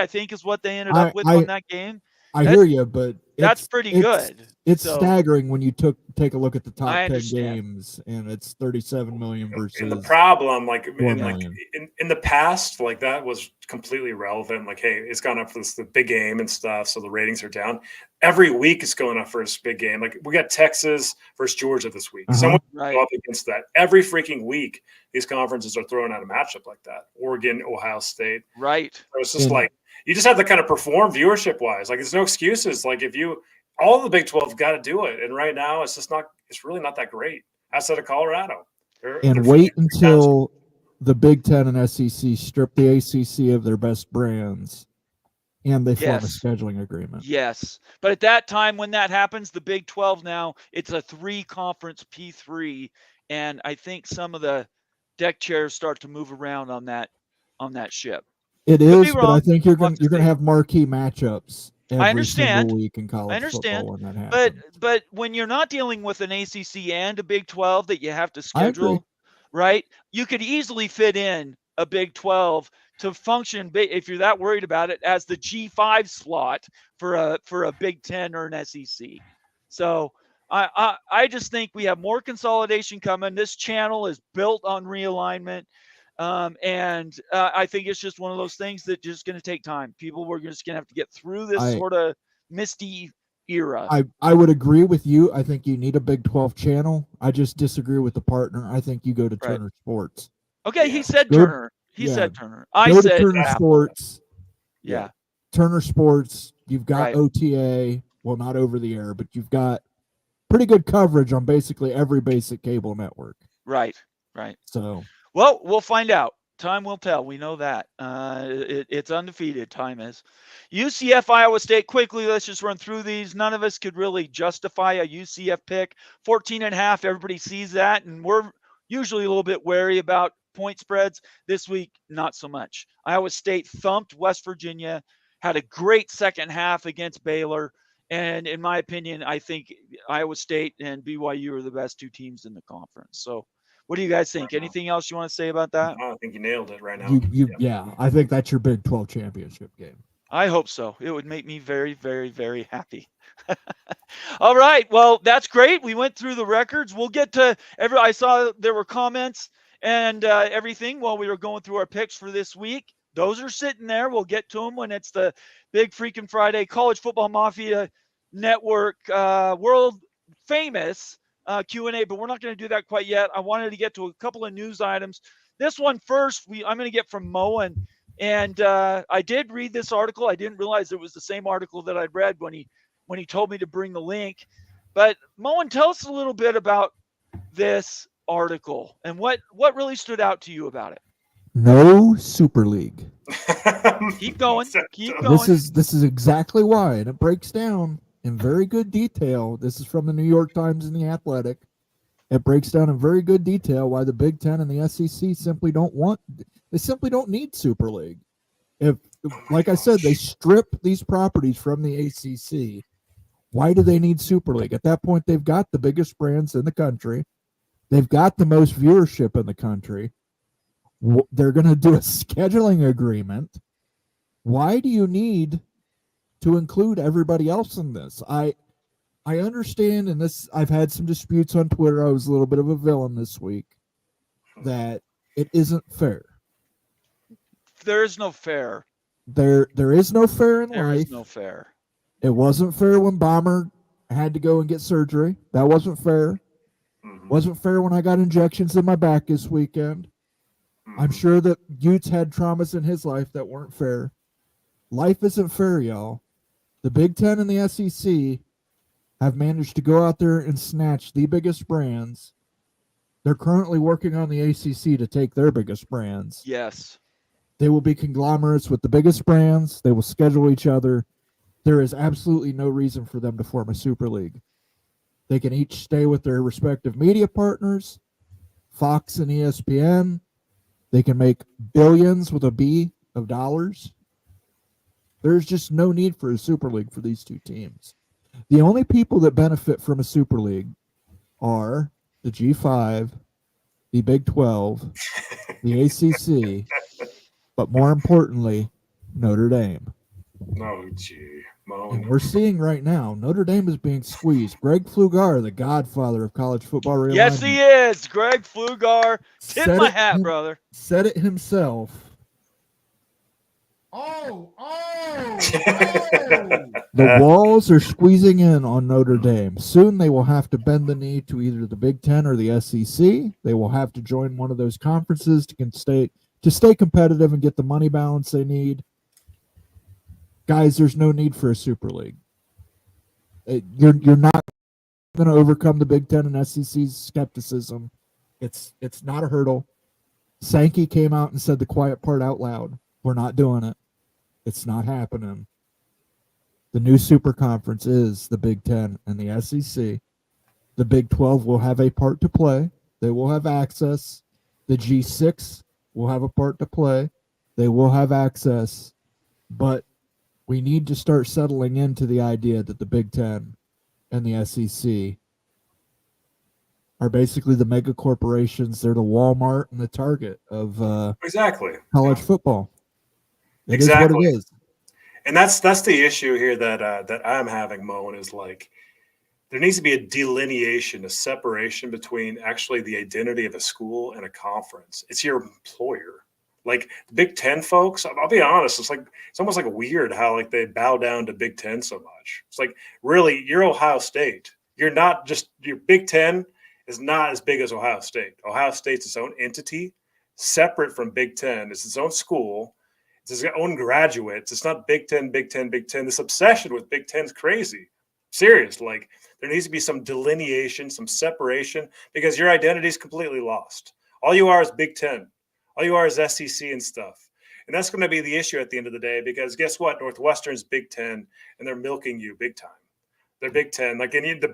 I think is what they ended up with on that game. I hear you, but That's pretty good. It's So, staggering when you take a look at the top I 10 understand. games, and it's 37 million versus. And the problem, like 4 in million. the past, like that was completely irrelevant. Like, hey, it's gone up for the big game and stuff, so the ratings are down. Every week it's going up for this big game. Like we got Texas versus Georgia this week. Uh-huh. Someone Right. go up against that every freaking week. These conferences are throwing out a matchup like that. Oregon, Ohio State. Right. So it's just And- like you just have to kind of perform viewership wise. Like there's no excuses. Like if you all the Big 12 got to do it, and right now it's just not. It's really not that great outside of Colorado. And They're wait really until the Big Ten and SEC strip the ACC of their best brands, and they form a Yes. scheduling agreement. Yes. But at that time, when that happens, the Big 12 now, it's a 3-conference P3. And I think some of the deck chairs start to move around on that ship. It be is, but I wrong. think you're We'll going have to to see. have marquee matchups every understand. single week in college understand. football when that happens. But when you're not dealing with an ACC and a Big 12 that you have to I agree. schedule, right? You could easily fit in a Big 12 to function, if you're that worried about it, as the G5 slot for a Big 10 or an SEC. So I just think we have more consolidation coming. This channel is built on realignment. And I think it's just one of those things that just going to take time. People were just going to have to get through this sort of misty era. I would agree with you. I think you need a Big 12 channel. I just disagree with the partner. I think you go to Right. Turner Sports. Okay, he Yeah. said Go- Turner. He yeah. said Turner. I Go said to Turner Apple. Sports. Yeah. Turner Sports. You've got Right. OTA. Well, not over the air, but you've got pretty good coverage on basically every basic cable network. Right. Right. So Well, we'll find out. Time will tell. We know that. It's undefeated. Time is. UCF, Iowa State. Quickly, let's just run through these. None of us could really justify a UCF pick. 14.5. Everybody sees that, and we're usually a little bit wary about point spreads. This week, not so much. Iowa State thumped West Virginia. Had a great second half against Baylor. And in my opinion, I think Iowa State and BYU are the best two teams in the conference. So what do you guys think? Anything else you want to say about that? I think you nailed it right now. yeah, I think that's your Big 12 championship game. I hope so. It would make me very, very, very happy. All right. Well, that's great. We went through the records. We'll get to I saw there were comments and everything while we were going through our picks for this week. Those are sitting there. We'll get to them when it's the big freaking Friday College Football Mafia Network world famous Q&A, but we're not going to do that quite yet. I wanted to get to a couple of news items. This one first, I'm going to get from Moen. And I did read this article. I didn't realize it was the same article that I'd read when he told me to bring the link. But Moen, tell us a little bit about this article and what really stood out to you about it. No Super League. Keep going. Keep going. This is exactly why, and it breaks down in very good detail. This is from the New York Times and the Athletic. It breaks down in very good detail why the Big Ten and the SEC simply don't need Super League. If, like I said, they strip these properties from the ACC, why do they need Super League? At that point, they've got the biggest brands in the country. They've got the most viewership in the country. They're going to do a scheduling agreement. Why do you need to include everybody else in this? I understand, and this I've had some disputes on Twitter. I was a little bit of a villain this week, that it isn't fair. There is no fair. There is no fair in There life. is no fair. It wasn't fair when Bomber had to go and get surgery. That wasn't fair. Mhm. Wasn't fair when I got injections in my back this weekend. I'm sure that Utes had traumas in his life that weren't fair. Life isn't fair, y'all. The Big Ten and the SEC have managed to go out there and snatch the biggest brands. They're currently working on the ACC to take their biggest brands. Yes. They will be conglomerates with the biggest brands. They will schedule each other. There is absolutely no reason for them to form a super league. They can each stay with their respective media partners, Fox and ESPN. They can make billions with a B of dollars. There's just no need for a super league for these two teams. The only people that benefit from a super league are the G5, the Big 12, the ACC, but more importantly, Notre Dame. No, gee, And Moan. we're seeing right now, Notre Dame is being squeezed. Greg Flugar, the godfather of college football realignment, Yes, he is. Greg Flugar. Tip said my it hat, him- brother. said it himself. The walls are squeezing in on Notre Dame. Soon they will have to bend the knee to either the Big Ten or the SEC. They will have to join one of those conferences to stay competitive and get the money balance they need. Guys, there's no need for a super league. You're not going to overcome the Big Ten and SEC's skepticism. It's not a hurdle. Sankey came out and said the quiet part out loud. We're not doing it. It's not happening. The new super conference is the Big Ten and the SEC. The Big 12 will have a part to play. They will have access. The G6 will have a part to play. They will have access. But we need to start settling into the idea that the Big Ten and the SEC are basically the mega corporations. They're the Walmart and the Target of Exactly. college football. It is Exactly. what it is. And that's the issue here that I'm having, Moan, is like there needs to be a delineation, a separation between actually the identity of a school and a conference. It's your employer. Like the Big Ten folks, I'll be honest, it's almost like weird how like they bow down to Big Ten so much. It's like, really, you're Ohio State. You're not just your Big Ten is not as big as Ohio State. Ohio State's its own entity, separate from Big Ten. It's its own school. It's its own graduates. It's not Big Ten, Big Ten, Big Ten. This obsession with Big Ten's crazy. Serious. Like there needs to be some delineation, some separation, because your identity is completely lost. All you are is Big Ten. All you are is SEC and stuff. And that's going to be the issue at the end of the day, because guess what? Northwestern's Big Ten, and they're milking you big time. They're Big Ten. Like the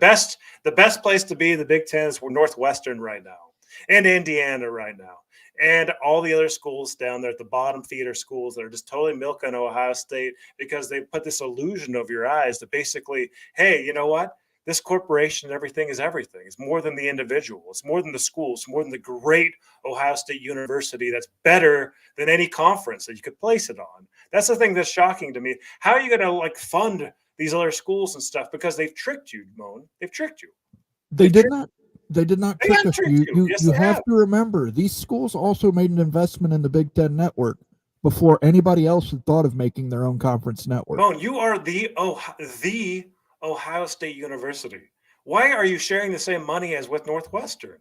best place to be in the Big Ten is Northwestern right now, and Indiana right now. And all the other schools down there at the bottom feeder schools that are just totally milking Ohio State because they put this illusion over your eyes that basically, hey, you know what? This corporation and everything is everything. It's more than the individual. It's more than the school. It's more than the great Ohio State University that's better than any conference that you could place it on. That's the thing that's shocking to me. How are you going to like fund these other schools and stuff? Because they've tricked you, Moan. They've tricked you. They did not trick us. You Yes, have to remember, these schools also made an investment in the Big Ten network before anybody else had thought of making their own conference network. Moan, you are the Ohio State University. Why are you sharing the same money as with Northwestern?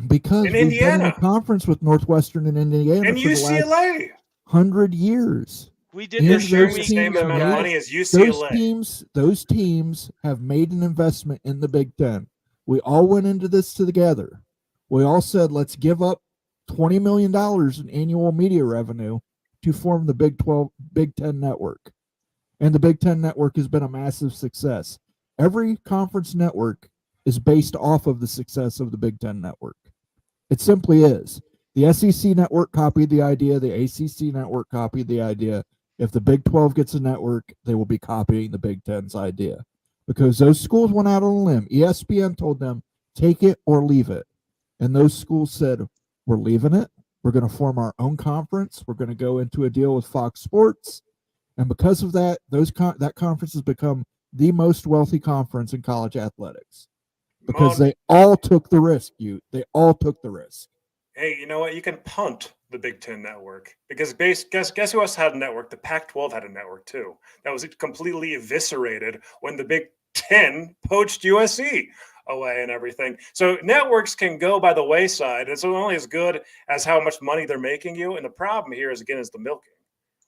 Because in we've Indiana. been in a conference with Northwestern and Indiana and for the UCLA. last 100 years. We did And this Sharing those the week, same teams amount of made- money as UCLA. Those teams have made an investment in the Big Ten. We all went into this together. We all said, let's give up $20 million in annual media revenue to form the Big Ten network. And the Big Ten network has been a massive success. Every conference network is based off of the success of the Big Ten network. It simply is. The SEC network copied the idea. The ACC network copied the idea. If the Big 12 gets a network, they will be copying the Big Ten's idea. Because those schools went out on a limb. ESPN told them, take it or leave it. And those schools said, we're leaving it. We're going to form our own conference. We're going to go into a deal with Fox Sports. And because of that, that conference has become the most wealthy conference in college athletics. Because they all took the risk, They all took the risk. Hey, you know what? You can punt the Big Ten network because guess who else had a network? The Pac-12 had a network too. That was completely eviscerated when the Big Ten poached USC. away and everything. So networks can go by the wayside. It's only as good as how much money they're making you. And the problem here is, again, is the milking.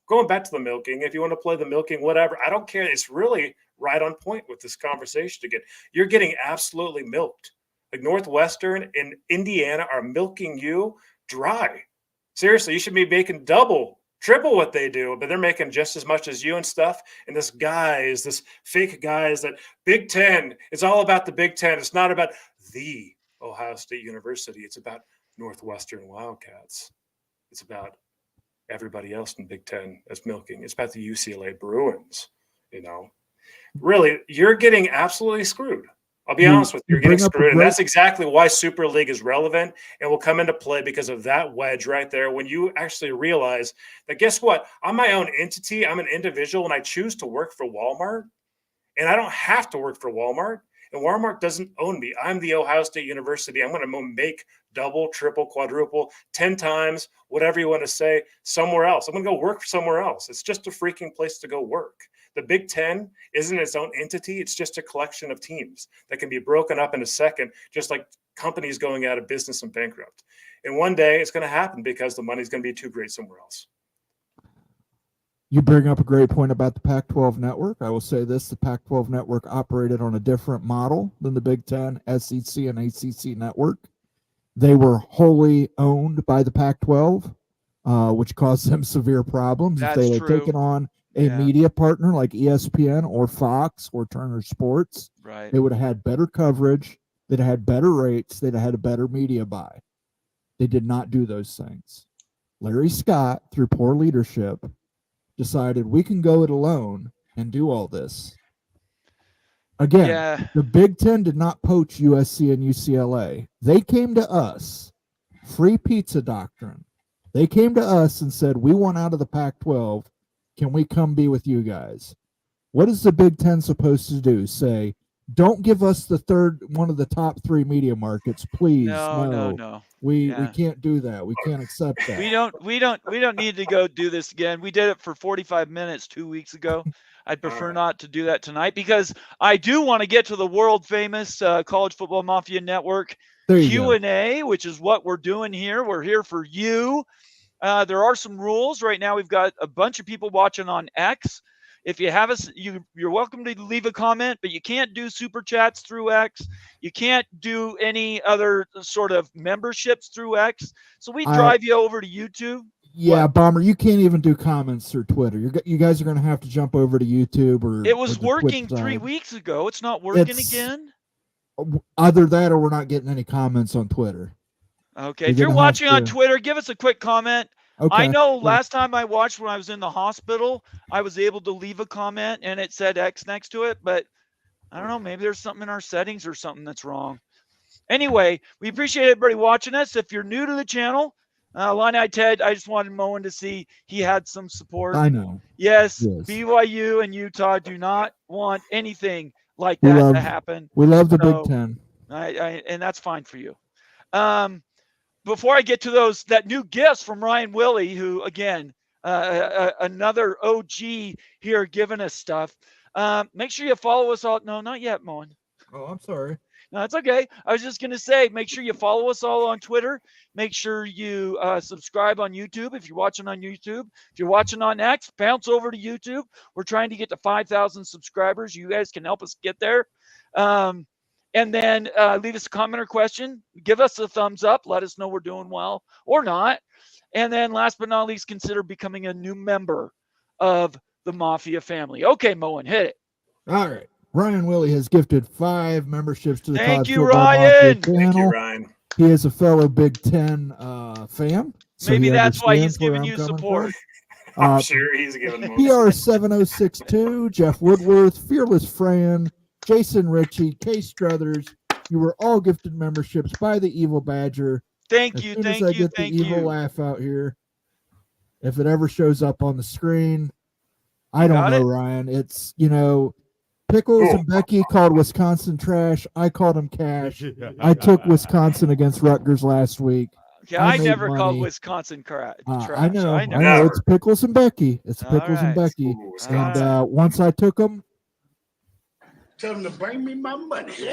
Going back to the milking, if you want to play the milking, whatever, I don't care. It's really right on point with this conversation again. You're getting absolutely milked. Like Northwestern and Indiana are milking you dry. Seriously, you should be making double, triple what they do, but they're making just as much as you and stuff. And this fake guy is that Big Ten. It's all about the Big Ten. It's not about the Ohio State University. It's about Northwestern Wildcats. It's about everybody else in Big Ten that's milking. It's about the UCLA Bruins. Really, you're getting absolutely screwed. I'll be honest with you, you're getting screwed. And that's exactly why Super League is relevant and will come into play because of that wedge right there. When you actually realize that, guess what? I'm my own entity. I'm an individual, and I choose to work for Walmart. And I don't have to work for Walmart. And Walmart doesn't own me. I'm the Ohio State University. I'm going to make double, triple, quadruple, 10 times, whatever you want to say, somewhere else. I'm going to go work somewhere else. It's just a freaking place to go work. The Big Ten isn't its own entity. It's just a collection of teams that can be broken up in a second, just like companies going out of business and bankrupt. And one day it's going to happen because the money's going to be too great somewhere else. You bring up a great point about the Pac-12 network. I will say this, the Pac-12 network operated on a different model than the Big Ten, SEC, and ACC network. They were wholly owned by the Pac-12, which caused them severe problems. That's if they had true. taken on a media partner like ESPN or Fox or Turner Sports, Right. they would have had better coverage, they'd have had better rates, they'd have had a better media buy. They did not do those things. Larry Scott, through poor leadership, decided we can go it alone and do all this. Again, the Big Ten did not poach USC and UCLA. They came to us, free pizza doctrine. They came to us and said, we want out of the Pac-12. Can we come be with you guys? What is the Big Ten supposed to do? Say, don't give us the third, one of the top three media markets, please. No. We can't do that. We can't accept that. We don't need to go do this again. We did it for 45 minutes 2 weeks ago. I'd prefer not to do that tonight because I do want to get to the world famous College Football Mafia Network Q&A, which is what we're doing here. We're here for you. There are some rules right now. We've got a bunch of people watching on X. If you have us, you're welcome to leave a comment, but you can't do super chats through X. You can't do any other sort of memberships through X. So we drive you over to YouTube. Yeah, what? Bomber, you can't even do comments through Twitter. You guys are going to have to jump over to YouTube or. It was working 3 weeks ago. It's not working again. Either that or we're not getting any comments on Twitter. Okay, if you're watching on Twitter, give us a quick comment. Okay. I know last time I watched when I was in the hospital, I was able to leave a comment and it said X next to it, but I don't know, maybe there's something in our settings or something that's wrong. Anyway, we appreciate everybody watching us. If you're new to the channel, Illini Ted, I just wanted Moen to see he had some support. I know. Yes, BYU and Utah do not want anything like that to happen. We love the Big Ten. And that's fine for you. Before I get to that new guest from Ryan Willie, who, again, another OG here giving us stuff, make sure you follow us all. No, not yet, Moen. Oh, I'm sorry. No, it's okay. I was just going to say, make sure you follow us all on Twitter. Make sure you subscribe on YouTube if you're watching on YouTube. If you're watching on X, bounce over to YouTube. We're trying to get to 5,000 subscribers. You guys can help us get there. And then leave us a comment or question. Give us a thumbs up. Let us know we're doing well or not. And then last but not least, consider becoming a new member of the Mafia family. Okay, Moen, hit it. All right. Ryan Willie has gifted 5 memberships to the Thank College you, Football Ryan. Mafia channel. Thank you, Ryan. He is a fellow Big Ten fan. So maybe that's why he's giving you support. I'm sure he's giving more. PR7062, Jeff Woodworth, Fearless Fran, Jason Ritchie, Case Struthers. You were all gifted memberships by the Evil Badger. Thank you. As I get the evil laugh out here, if it ever shows up on the screen, I don't know, Ryan. It's, Pickles and Becky called Wisconsin trash. I called them cash. I took Wisconsin against Rutgers last week. Okay, I never called Wisconsin trash. I know. It's Pickles and Becky. It's Pickles and Becky. And once I took them, Tell them to bring me my money. Bring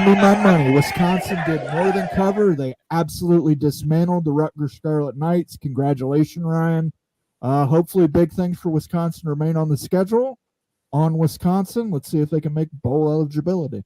me my money. Wisconsin did more than cover. They absolutely dismantled the Rutgers Scarlet Knights. Congratulations, Ryan. Hopefully big things for Wisconsin remain on the schedule. On Wisconsin, let's see if they can make bowl eligibility.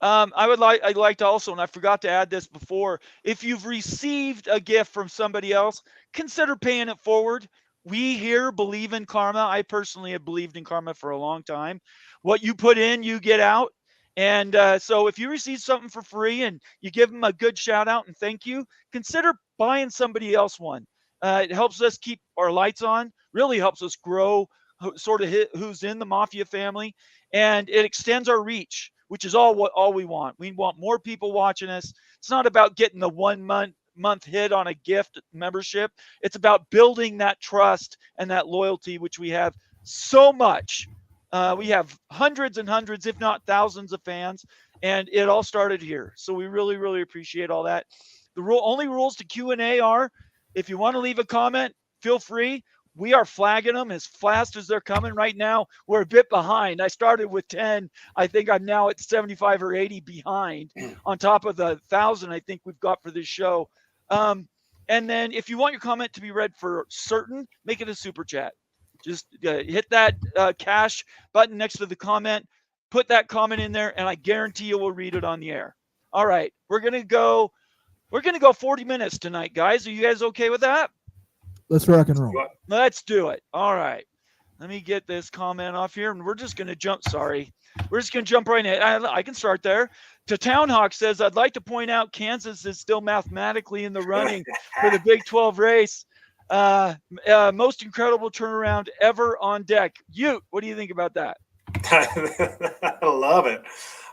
I'd like to also, and I forgot to add this before, if you've received a gift from somebody else, consider paying it forward. We here believe in karma. I personally have believed in karma for a long time. What you put in, you get out. And so if you receive something for free and you give them a good shout out and thank you, consider buying somebody else one. It helps us keep our lights on, really helps us grow sort of who's in the Mafia family, and it extends our reach, which is all we want. We want more people watching us. It's not about getting the 1 month hit on a gift membership. It's about building that trust and that loyalty, which we have so much. We have hundreds and hundreds, if not thousands of fans, and it all started here. So we really, really appreciate all that. The only rules to Q&A are, if you want to leave a comment, feel free. We are flagging them as fast as they're coming right now. We're a bit behind. I started with 10. I think I'm now at 75 or 80 behind on top of the 1,000 I think we've got for this show. And then if you want your comment to be read for certain, make it a super chat. Just hit that cash button next to the comment, put that comment in there, and I guarantee you we'll read it on the air. All right, we're gonna go 40 minutes tonight, guys. Are you guys okay with that? Let's rock and roll. Let's do it. All right. Let me get this comment off here, and we're just going to jump. Sorry. We're just going to jump right in. I can start there. To Town Hawk says, I'd like to point out Kansas is still mathematically in the running for the Big 12 race. Most incredible turnaround ever on deck. What do you think about that? I love it.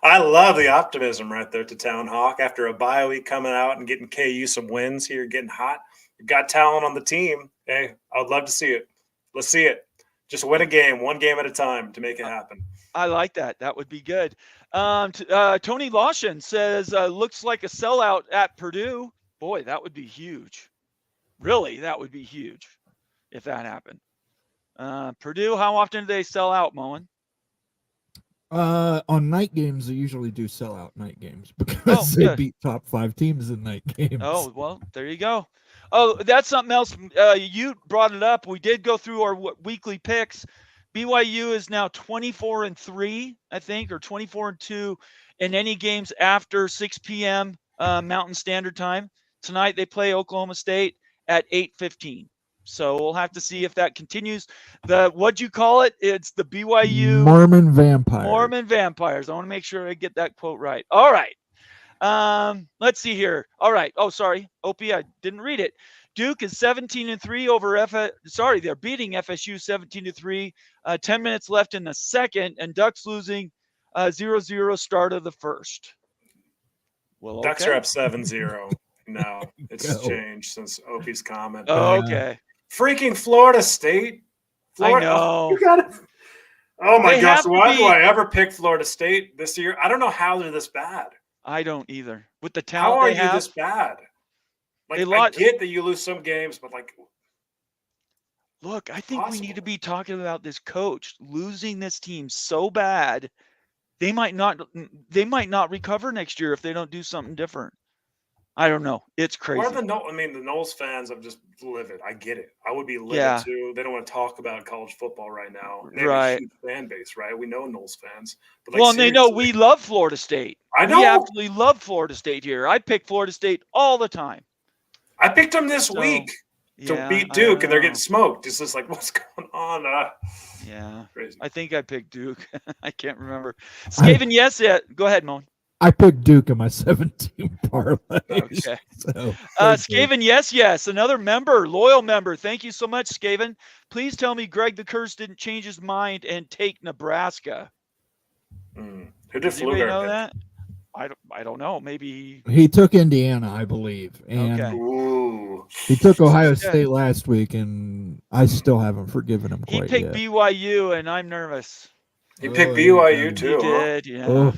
I love the optimism right there to Town Hawk after a bye week coming out and getting KU some wins here, getting hot. Got talent on the team. Hey, I would love to see it. Let's see it. Just win a game, one game at a time to make it happen. I like that. That would be good. Tony Lawson says, looks like a sellout at Purdue. Boy, that would be huge. Really, that would be huge if that happened. Purdue, how often do they sell out, Moen? On night games, they usually do sell out night games because they beat top 5 teams in night games. Oh, well, there you go. Oh, that's something else. You brought it up. We did go through our weekly picks. BYU is now 24-3, I think, or 24-2 in any games after 6 p.m. Mountain Standard Time. Tonight they play Oklahoma State at 8:15. So we'll have to see if that continues. What'd you call it? It's the BYU Mormon Vampires. Mormon Vampires. I want to make sure I get that quote right. All right. Let's see here. All right. Oh, sorry. Opie, I didn't read it. Duke is 17-3 over they're beating FSU 17-3. 10 minutes left in the second, and Ducks losing 0-0 start of the first. Well, okay. Ducks are up 7-0 now. It's changed since Opie's comment. Oh, okay. Freaking Florida State. I know. Oh my gosh. Why do I ever pick Florida State this year? I don't know how they're this bad. I don't either. With the talent how are they have, you this bad? Like, I get that you lose some games, but like, look, I think we need to be talking about this coach losing this team so bad. They might not recover next year if they don't do something different. I don't know. It's crazy. The Noles fans, I'm just livid. I get it. I would be livid too. They don't want to talk about college football right now. They have a huge fan base, right? We know Noles fans. But and they know we love Florida State. I know. We absolutely love Florida State here. I pick Florida State all the time. I picked them this week to beat Duke, and they're getting smoked. It's just like, what's going on? Crazy. I think I picked Duke. I can't remember. Skaven, yes. Go ahead, Moan. I picked Duke in my 17 parlay. Okay. Skaven, yes. Another member, loyal member. Thank you so much, Skaven. Please tell me Greg the Curse didn't change his mind and take Nebraska. Who did Fluger know that? I don't know. Maybe he took Indiana, I believe, and he took Ohio State last week, and I still haven't forgiven him quite yet. He picked BYU, and I'm nervous. He picked BYU too. He did, yeah.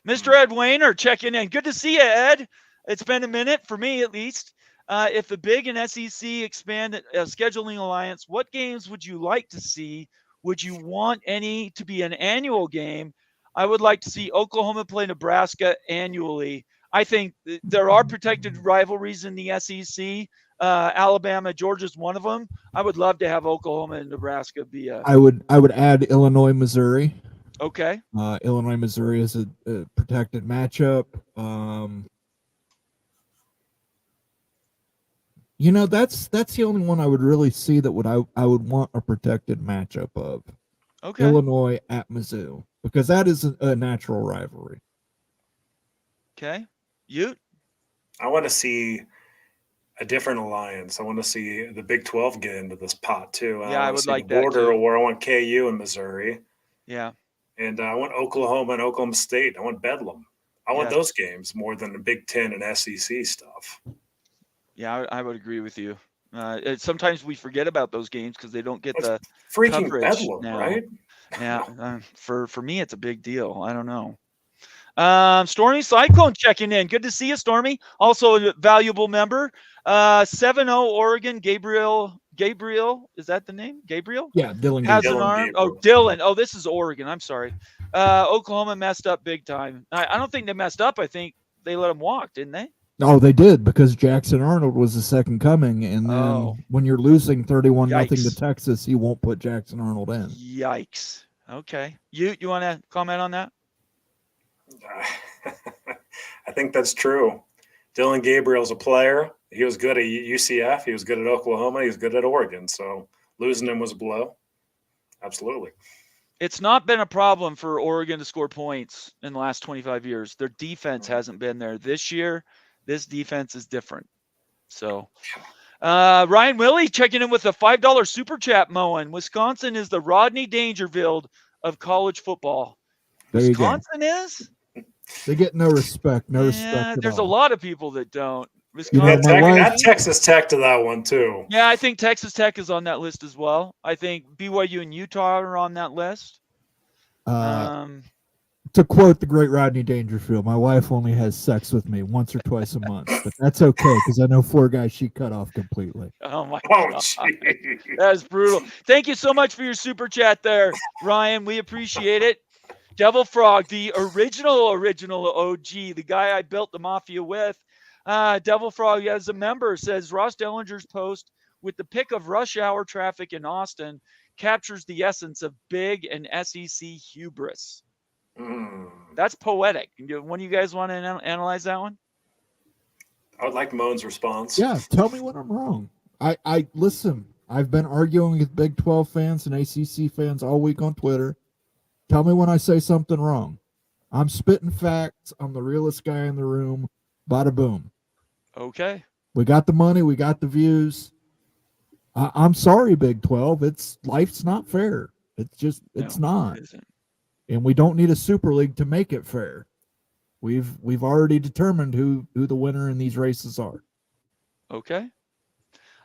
Mr. Ed Wayner checking in. Good to see you, Ed. It's been a minute for me, at least. If the Big and SEC expand scheduling alliance, what games would you like to see Would you want any to be an annual game? I would like to see Oklahoma play Nebraska annually. I think there are protected rivalries in the SEC. Alabama, Georgia's one of them. I would love to have Oklahoma and Nebraska be a. I would add Illinois, Missouri. Okay. Illinois, Missouri is a protected matchup. That's the only one I would really see that I would want a protected matchup of. Okay. Illinois at Mizzou, because that is a natural rivalry. Okay. You? I want to see a different alliance. I want to see the Big 12 get into this pot too. Yeah, I would see like the that border too. where I want KU and Missouri, Yeah. and I want Oklahoma and Oklahoma State. I want Bedlam. I want those games more than the Big 10 and SEC stuff. Yeah, I would agree with you. Sometimes we forget about those games because they don't get the Freaking coverage Bedlam, now. right? Yeah, for me, it's a big deal. I don't know. Stormy Cyclone checking in. Good to see you, Stormy. Also a valuable member. 7-0 Oregon. Gabriel, is that the name? Gabriel? Yeah, Dylan Has Gabriel. an arm. Gabriel. Oh, Dylan. Oh, this is Oregon. I'm sorry. Oklahoma messed up big time. I don't think they messed up. I think they let him walk, didn't they? Oh, they did, because Jackson Arnold was the second coming, and then when you're losing 31-0 to Yikes. Texas, he won't put Jackson Arnold in. Yikes. Okay. You want to comment on that? I think that's true. Dylan Gabriel's a player. He was good at UCF. He was good at Oklahoma. He was good at Oregon. So losing him was a blow. Absolutely. It's not been a problem for Oregon to score points in the last 25 years. Their defense hasn't been there. This year, this defense is different. So, Ryan Willie checking in with a $5 super chat, Moen. Wisconsin is the Rodney Dangerfield of college football. There you go. Wisconsin is? They get no respect. No respect. Yeah, at there's all. a lot of people that don't. You know, Wisconsin. my wife- Add Texas Tech to that one too. Yeah, I think Texas Tech is on that list as well. I think BYU and Utah are on that list. To quote the great Rodney Dangerfield, my wife only has sex with me once or twice a month, but that's okay because I know 4 guys she cut off completely. Oh my Oh, God. gee. That is brutal. Thank you so much for your super chat there, Ryan. We appreciate it. Devil Frog, the original OG, the guy I built the Mafia with. Devil Frog, as a member, says Ross Dellinger's post with the pick of rush hour traffic in Austin captures the essence of big and SEC hubris. That's poetic. One of you guys want to analyze that one? I would like Moan's response. Yeah, tell me when I'm wrong. I listen. I've been arguing with Big 12 fans and ACC fans all week on Twitter. Tell me when I say something wrong. I'm spitting facts. I'm the realest guy in the room. Bada boom. Okay. We got the money. We got the views. I'm sorry, Big 12. Life's not fair. It's not. It isn't. And we don't need a super league to make it fair. We've already determined who the winner in these races are. Okay.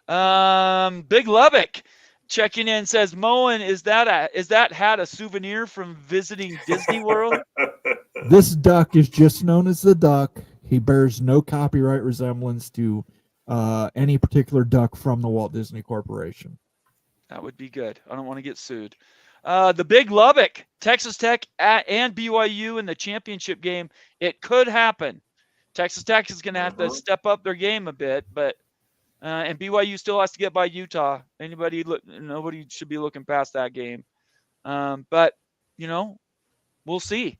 Big Lubbock checking in says, Moen, is that hat a souvenir from visiting Disney World? This duck is just known as the duck. He bears no copyright resemblance to any particular duck from the Walt Disney Corporation. That would be good. I don't want to get sued. The Big Lubbock, Texas Tech and BYU in the championship game. It could happen. Texas Tech is going to have to step up their game a bit, but and BYU still has to get by Utah. Nobody should be looking past that game. But we'll see.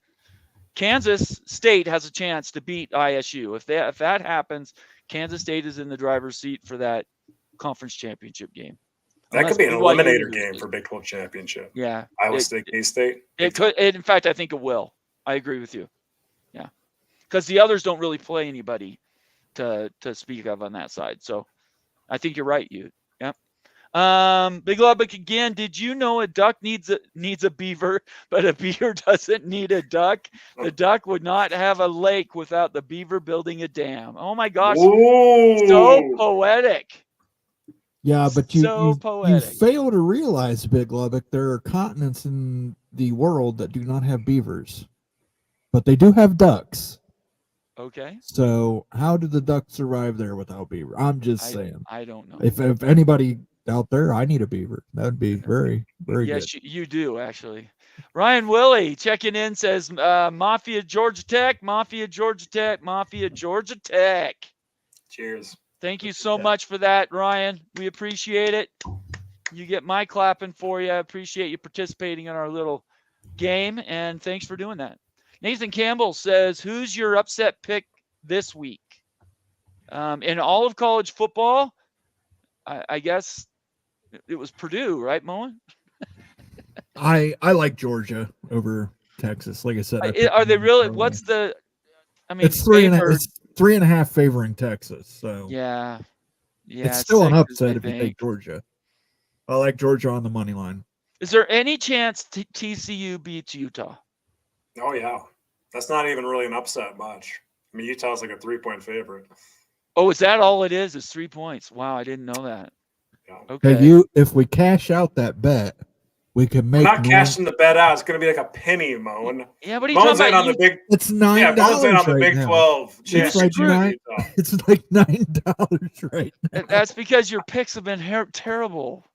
Kansas State has a chance to beat ISU. If that happens, Kansas State is in the driver's seat for that conference championship game. That could be an BYU eliminator game for Big 12 championship. Yeah. Iowa State, K-State. It could. In fact, I think it will. I agree with you. Yeah. Because the others don't really play anybody to speak of on that side. So I think you're right, you. Yeah. Big Lubbock again. Did you know a duck needs a beaver, but a beaver doesn't need a duck? The duck would not have a lake without the beaver building a dam. Oh my gosh. Ooh. So poetic. Yeah, but you poetic. fail to realize, Big Lubbock, there are continents in the world that do not have beavers, but they do have ducks. Okay. So how do the ducks survive there without beaver? I'm just saying. I don't know. If anybody out there, I need a beaver. That would be very, very good. Yes, you do actually. Ryan Willie checking in says, Mafia Georgia Tech, Mafia Georgia Tech, Mafia Georgia Tech. Cheers. Thank you so much for that, Ryan. We appreciate it. You get my clapping for you. I appreciate you participating in our little game, and thanks for doing that. Nathan Campbell says, who's your upset pick this week? In all of college football, I guess it was Purdue, right, Moen? I like Georgia over Texas. Like I said, Are they really? What's the? I mean, it's 3.5 favoring Texas. So yeah, it's still an 6, upset if you take Georgia. I like Georgia on the money line. Is there any chance TCU beats Utah? Oh yeah, that's not even really an upset much. I mean, Utah's like a 3-point favorite. Oh, is that all it is? Is 3 points? Wow, I didn't know that. Yeah. Okay. If we cash out that bet, we can make. We're not cashing the bet out. It's going to be like a penny, Moan. Yeah, what are you Moan's talking in about? on the big. It's $9. Yeah, Moan's in on the Big 12. It's like $9 right now. That's because your picks have been terrible.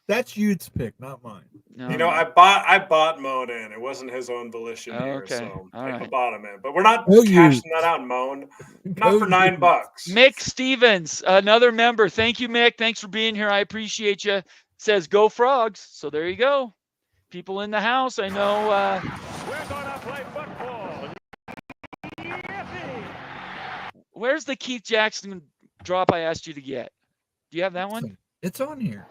That's Yute's pick, not mine. No. You know, I bought Moan in. It wasn't his own volition here, Okay. so All I right. bought him in. But we're not Go cashing Utes. that out, Moan. Not for $9. Mick Stevens, another member. Thank you, Mick. Thanks for being here. I appreciate you. Says go Frogs. So there you go. People in the house, I know. We're gonna play football. Where's the Keith Jackson drop I asked you to get? Do you have that one? It's on here.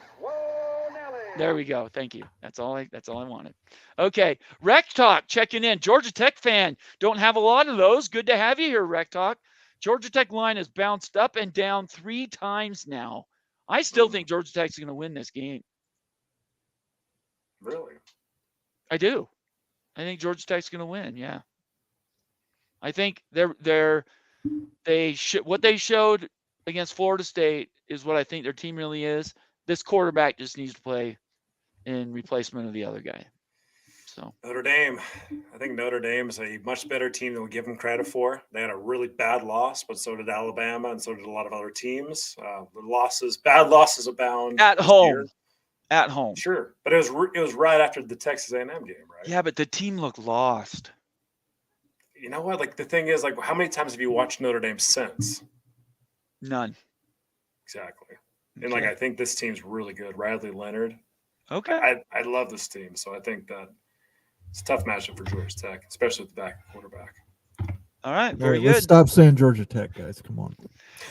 There we go. Thank you. That's all I wanted. Okay. Rec Talk checking in. Georgia Tech fan. Don't have a lot of those. Good to have you here, Rec Talk. Georgia Tech line has bounced up and down 3 times now. I still think Georgia Tech's going to win this game. Really? I do. I think Georgia Tech's going to win. Yeah. I think what they showed against Florida State is what I think their team really is. This quarterback just needs to play in replacement of the other guy. So Notre Dame. I think Notre Dame is a much better team than we give them credit for. They had a really bad loss, but so did Alabama, and so did a lot of other teams. Bad losses abound. at home. At home. Sure, but it was right after the Texas A&M game, right? Yeah, but the team looked lost. You know what? Like the thing is, like, how many times have you watched Notre Dame since? None. Exactly. And like I think this team's really good. Riley Leonard. Okay. I love this team, so I think that it's a tough matchup for Georgia Tech, especially with the back quarterback. All right. Very Let's good. stop saying Georgia Tech, guys. Come on.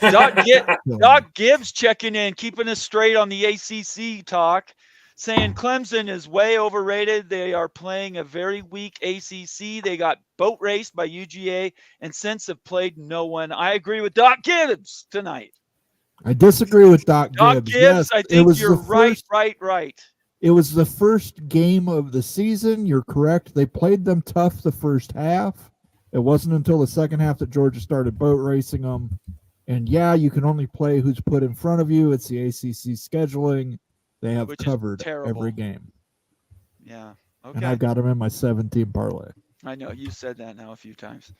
Doc Gibbs checking in, keeping us straight on the ACC talk, saying Clemson is way overrated. They are playing a very weak ACC. They got boat raced by UGA and since have played no one. I agree with Doc Gibbs tonight. I disagree with Doc Gibbs. Doc Gibbs, yes, I think you're right. It was the first game of the season. You're correct. They played them tough the first half. It wasn't until the second half that Georgia started boat racing them. And yeah, you can only play who's put in front of you. It's the ACC scheduling. They have covered every game. Yeah. Okay. And I've got them in my 17 parlay. I know you said that now a few times.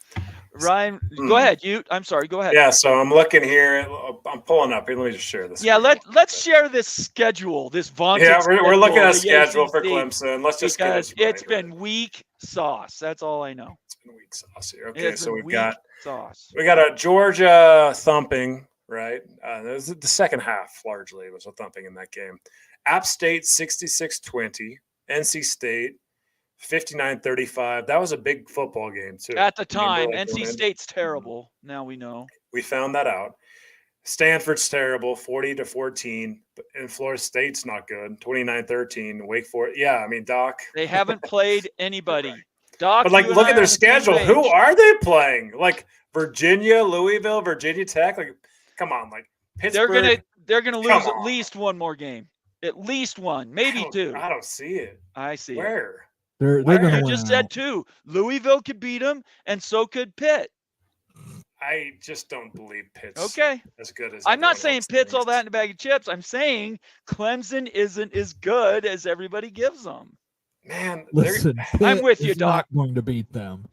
Ryan, go ahead. I'm sorry. Go ahead. Yeah. So I'm looking here. I'm pulling up here. Let me just share this. Yeah. Let's share this schedule. This vaunted. Yeah, we're looking at a schedule schedule for Clemson. Let's just because it's been weak sauce. That's all I know. It's been weak sauce here. Okay, so we got a Georgia thumping, right? It was the second half largely. It was a thumping in that game. App State 66-20, NC State 59-35. That was a big football game too. At the time, NC State's terrible. Now we know. We found that out. Stanford's terrible, 40-14, and Florida State's not good, 29-13. Wake Forest, yeah, I mean, Doc. They haven't played anybody. Doc, but like, look at their schedule. Who are they playing? Like Virginia, Louisville, Virginia Tech. Like, come on, like Pittsburgh. They're gonna lose at least one more game. At least one, maybe two. I don't see it. I see Where? They're going to win. You just said two. Louisville could beat them, and so could Pitt. I just don't believe Pitt's as good as. I'm not saying Pitt's all that in a bag of chips. I'm saying Clemson isn't as good as everybody gives them. Man, listen, I'm with you, Doc. Not going to beat them.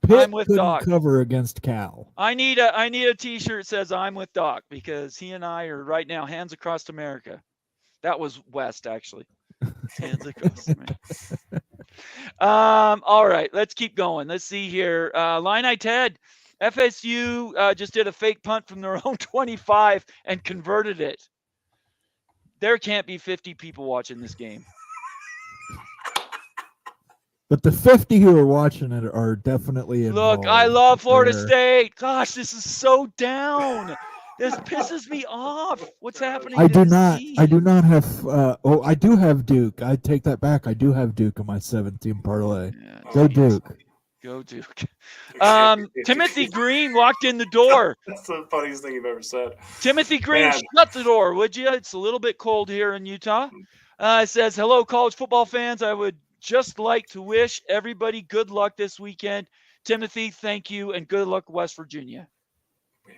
Pitt I'm with Doc. Cover against Cal. I need a T-shirt that says I'm with Doc because he and I are right now hands across America. That was west, actually. Hands across. All right, let's keep going. Let's see here. Illini Ted, FSU just did a fake punt from their own 25 and converted it. There can't be 50 people watching this game. But the 50 who are watching it are definitely involved. Look, I love Florida They're- State. Gosh, this is so down. This pisses me off. What's happening? I to do this not. team? I do not have. I do have Duke. I take that back. I do have Duke in my 17 parlay. Yeah, Go geez. Duke. Go Duke. Timothy Green walked in the door. That's the funniest thing you've ever said. Timothy Green, Man. shut the door, would you? It's a little bit cold here in Utah. It says, hello, college football fans. I would just like to wish everybody good luck this weekend. Timothy, thank you, and good luck, West Virginia.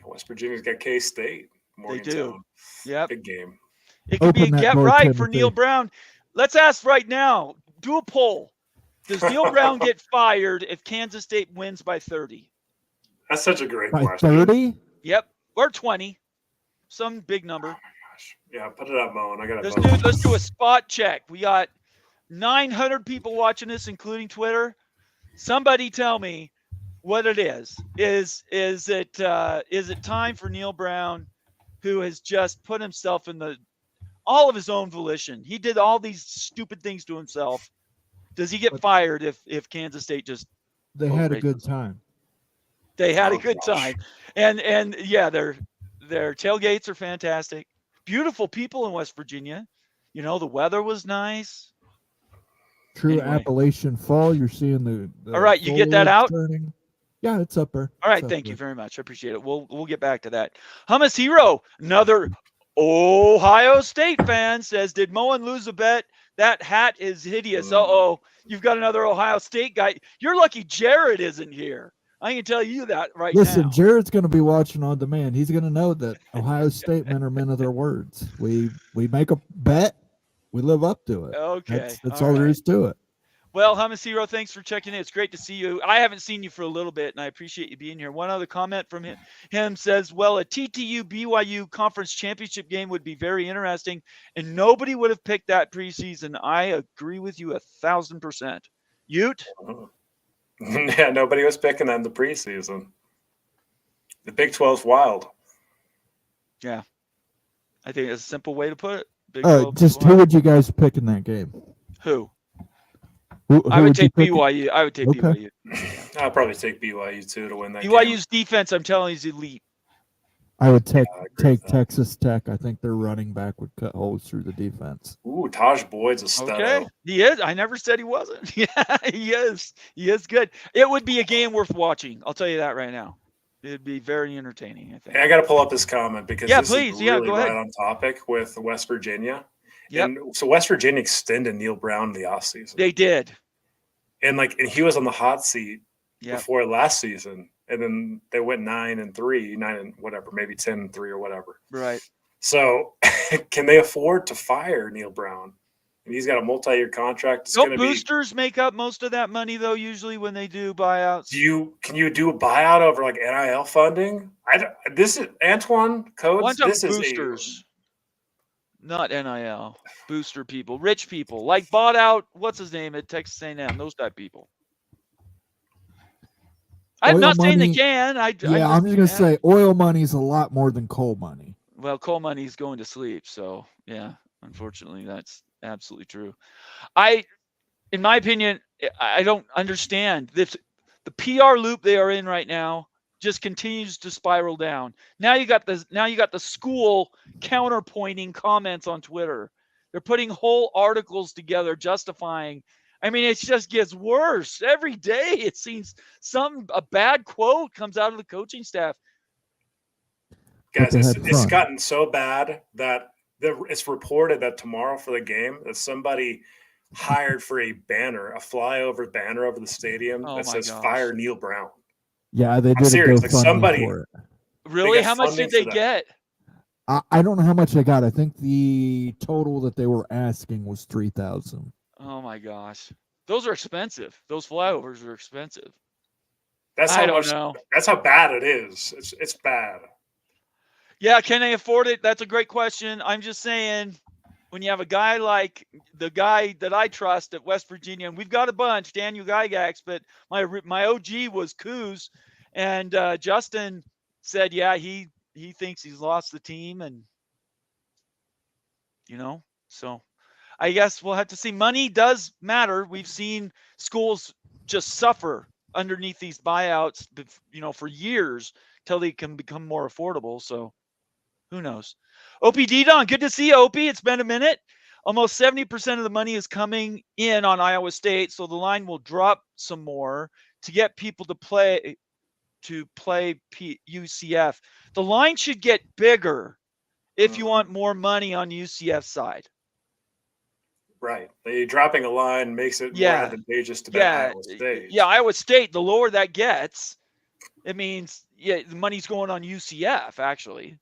West Virginia's got K-State. They do. Yep. Big game. It could be a Open that get door, right for Timothy. Neil Brown. Let's ask right now. Do a poll. Does Neil Brown get fired if Kansas State wins by 30? That's such a great By question. 30? Yep. Or 20. Some big number. Gosh. Yeah, put it up, Moen. I got to Let's do a spot check. We got 900 people watching this, including Twitter. Somebody tell me what it is. Is it time for Neil Brown, who has just put himself in all of his own volition? He did all these stupid things to himself. Does he get fired if Kansas State just? They had a good time. They had a Oh, good gosh. time, and yeah, their tailgates are fantastic. Beautiful people in West Virginia. You know, the weather was nice. True Anyway. Appalachian fall. You're seeing the All right, you get that foliage out? turning. Yeah, it's up there. All right, It's up thank you there. very much. I appreciate it. We'll get back to that. Hummus Hero, another Ohio State fan, says, did Moen lose a bet? That hat is hideous. Uh-oh. You've got another Ohio State guy. You're lucky Jared isn't here. I can tell you that right Listen, now. Jared's going to be watching on demand. He's going to know that Ohio State men are men of their words. We make a bet, we live up to it. Okay. That's all there is to it. Well, Hummus Hero, thanks for checking in. It's great to see you. I haven't seen you for a little bit, and I appreciate you being here. One other comment from him says, well, a TTU-BYU conference championship game would be very interesting, and nobody would have picked that preseason. I agree with you 1,000%. Ute? Yeah, nobody was picking that in the preseason. The Big 12's wild. Yeah. I think it's a simple way to put it. Big 12 Just wild. who would you guys pick in that game? Who? Who I would would you take pick? BYU. I would take Okay. BYU. I'll probably take BYU too to win that game. BYU's defense, I'm telling you, is elite. I would take I agree with that. Texas Tech. I think their running back would cut holes through the defense. Ooh, Taj Boyd's a stud. Okay. He is. I never said he wasn't. Yeah, he is. He is good. It would be a game worth watching. I'll tell you that right now. It'd be very entertaining, I think. Hey, I got to pull up this comment because Yeah, this please. is Yeah, really go ahead. right on topic with West Virginia. Yep. And so West Virginia extended Neil Brown in the offseason. They did. And he was on the hot seat Yeah. before last season. And then they went 9-3, 9 and whatever, maybe 10-3 or whatever. Right. So can they afford to fire Neil Brown? And he's got a multi-year contract. It's Don't gonna be, boosters make up most of that money though? Usually when they do buyouts. can you do a buyout over like NIL funding? This is Antoine Codes. One time This is boosters, not NIL. Booster people, rich people, like bought out. What's his name at Texas A&M? Those type people. I'm Oil not saying they money- can. I'm just gonna say oil money is a lot more than coal money. Well, coal money's going to sleep. So yeah, unfortunately, that's absolutely true. In my opinion, I don't understand this. The PR loop they are in right now just continues to spiral down. Now you got the school counterpointing comments on Twitter. They're putting whole articles together justifying. I mean, it just gets worse every day. It seems a bad quote comes out of the coaching staff. Guys, they had it's fun. gotten so bad that it's reported that tomorrow for the game that somebody hired for a flyover banner over the stadium Oh that my says gosh. "Fire Neil Brown." Yeah, they did serious, a like, GoFundMe somebody- for it. Really? got How much funding did they for that. get? I don't know how much they got. I think the total that they were asking was 3,000. Oh my gosh. Those are expensive. Those flyovers are expensive. That's I how don't much. know. That's how bad it is. It's bad. Yeah, can they afford it? That's a great question. I'm just saying, when you have a guy like the guy that I trust at West Virginia, and we've got a bunch, Daniel Gygax, but my OG was Coos, and Justin said, yeah, he thinks he's lost the team, and so I guess we'll have to see. Money does matter. We've seen schools just suffer underneath these buyouts, for years till they can become more affordable. So who knows? OPD Don, good to see you, Opie. It's been a minute. Almost 70% of the money is coming in on Iowa State, so the line will drop some more to get people to play UCF. The line should get bigger if you want more money on UCF side. Right. Dropping a line makes it more advantageous to bet Iowa State. Yeah, Iowa State, the lower that gets, it means the money's going on UCF, actually.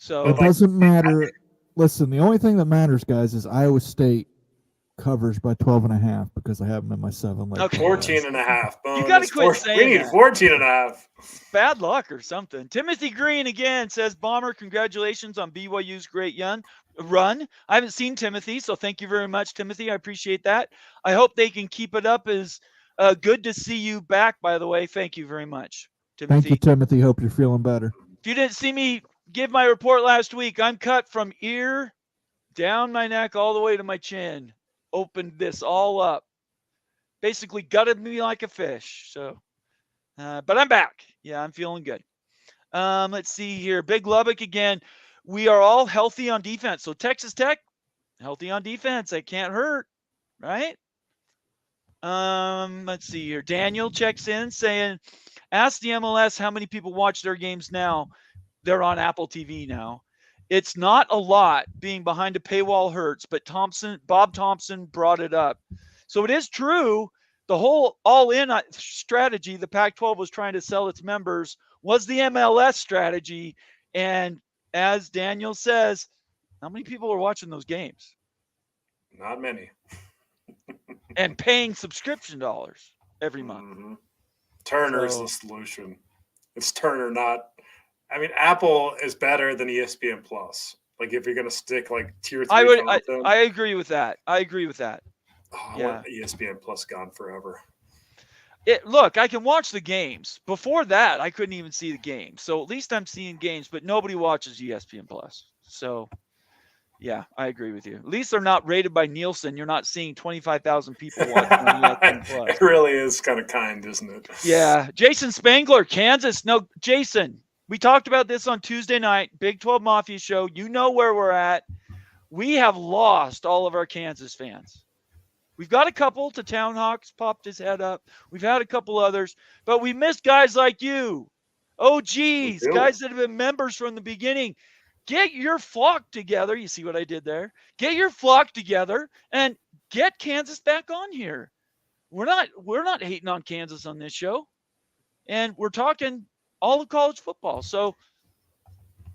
So it doesn't matter. Listen, the only thing that matters, guys, is Iowa State covers by 12.5 because I have them in my 7. Okay. 14.5. You got to quit saying we need that. 14.5. Bad luck or something. Timothy Green again says, Bomber, congratulations on BYU's great run. I haven't seen Timothy, so thank you very much, Timothy. I appreciate that. I hope they can keep it up. Is good to see you back, by the way. Thank you very much, Timothy. Thank you, Timothy. Hope you're feeling better. If you didn't see me give my report last week, I'm cut from ear down my neck all the way to my chin. Opened this all up. Basically gutted me like a fish. So, but I'm back. Yeah, I'm feeling good. Let's see here. Big Lubbock again. We are all healthy on defense. So Texas Tech, healthy on defense. That can't hurt, right? Let's see here. Daniel checks in saying, ask the MLS how many people watch their games now. They're on Apple TV now. It's not a lot. Being behind a paywall hurts, but Bob Thompson brought it up. So it is true. The whole all-in strategy the Pac-12 was trying to sell its members was the MLS strategy. And as Daniel says, how many people are watching those games? Not many. And paying subscription dollars every month. Mm-hmm. Turner's the solution. It's Turner, not. I mean, Apple is better than ESPN Plus. Like if you're going to stick like tier 3 content. I agree with that. Oh, yeah. ESPN Plus gone forever. Look, I can watch the games. Before that, I couldn't even see the games. So at least I'm seeing games, but nobody watches ESPN Plus. So, yeah, I agree with you. At least they're not rated by Nielsen. You're not seeing 25,000 people watching on ESPN Plus. It really is kind of kind, isn't it? Yeah. Jason Spangler, Kansas. No, Jason, we talked about this on Tuesday night, Big 12 Mafia show. You know where we're at. We have lost all of our Kansas fans. We've got a couple. To Town Hawks popped his head up. We've had a couple others, but we missed guys like you. OGs, guys that have been members from the beginning. Get your flock together. You see what I did there? Get your flock together and get Kansas back on here. We're not hating on Kansas on this show. And we're talking all of college football. So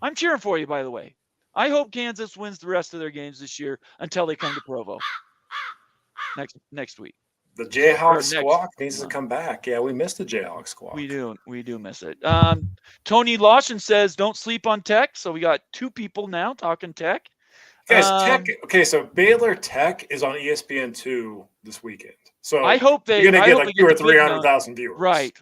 I'm cheering for you, by the way. I hope Kansas wins the rest of their games this year until they come to Provo next week. The Jayhawk squawk needs to come back. Yeah, we missed the Jayhawk squawk. We do miss it. Tony Lawson says, don't sleep on Tech. So we got two people now talking Tech. Guys, Tech. Okay, so Baylor Tech is on ESPN2 this weekend. So I hope you're going to get like 200,000 or 300,000 viewers. Right.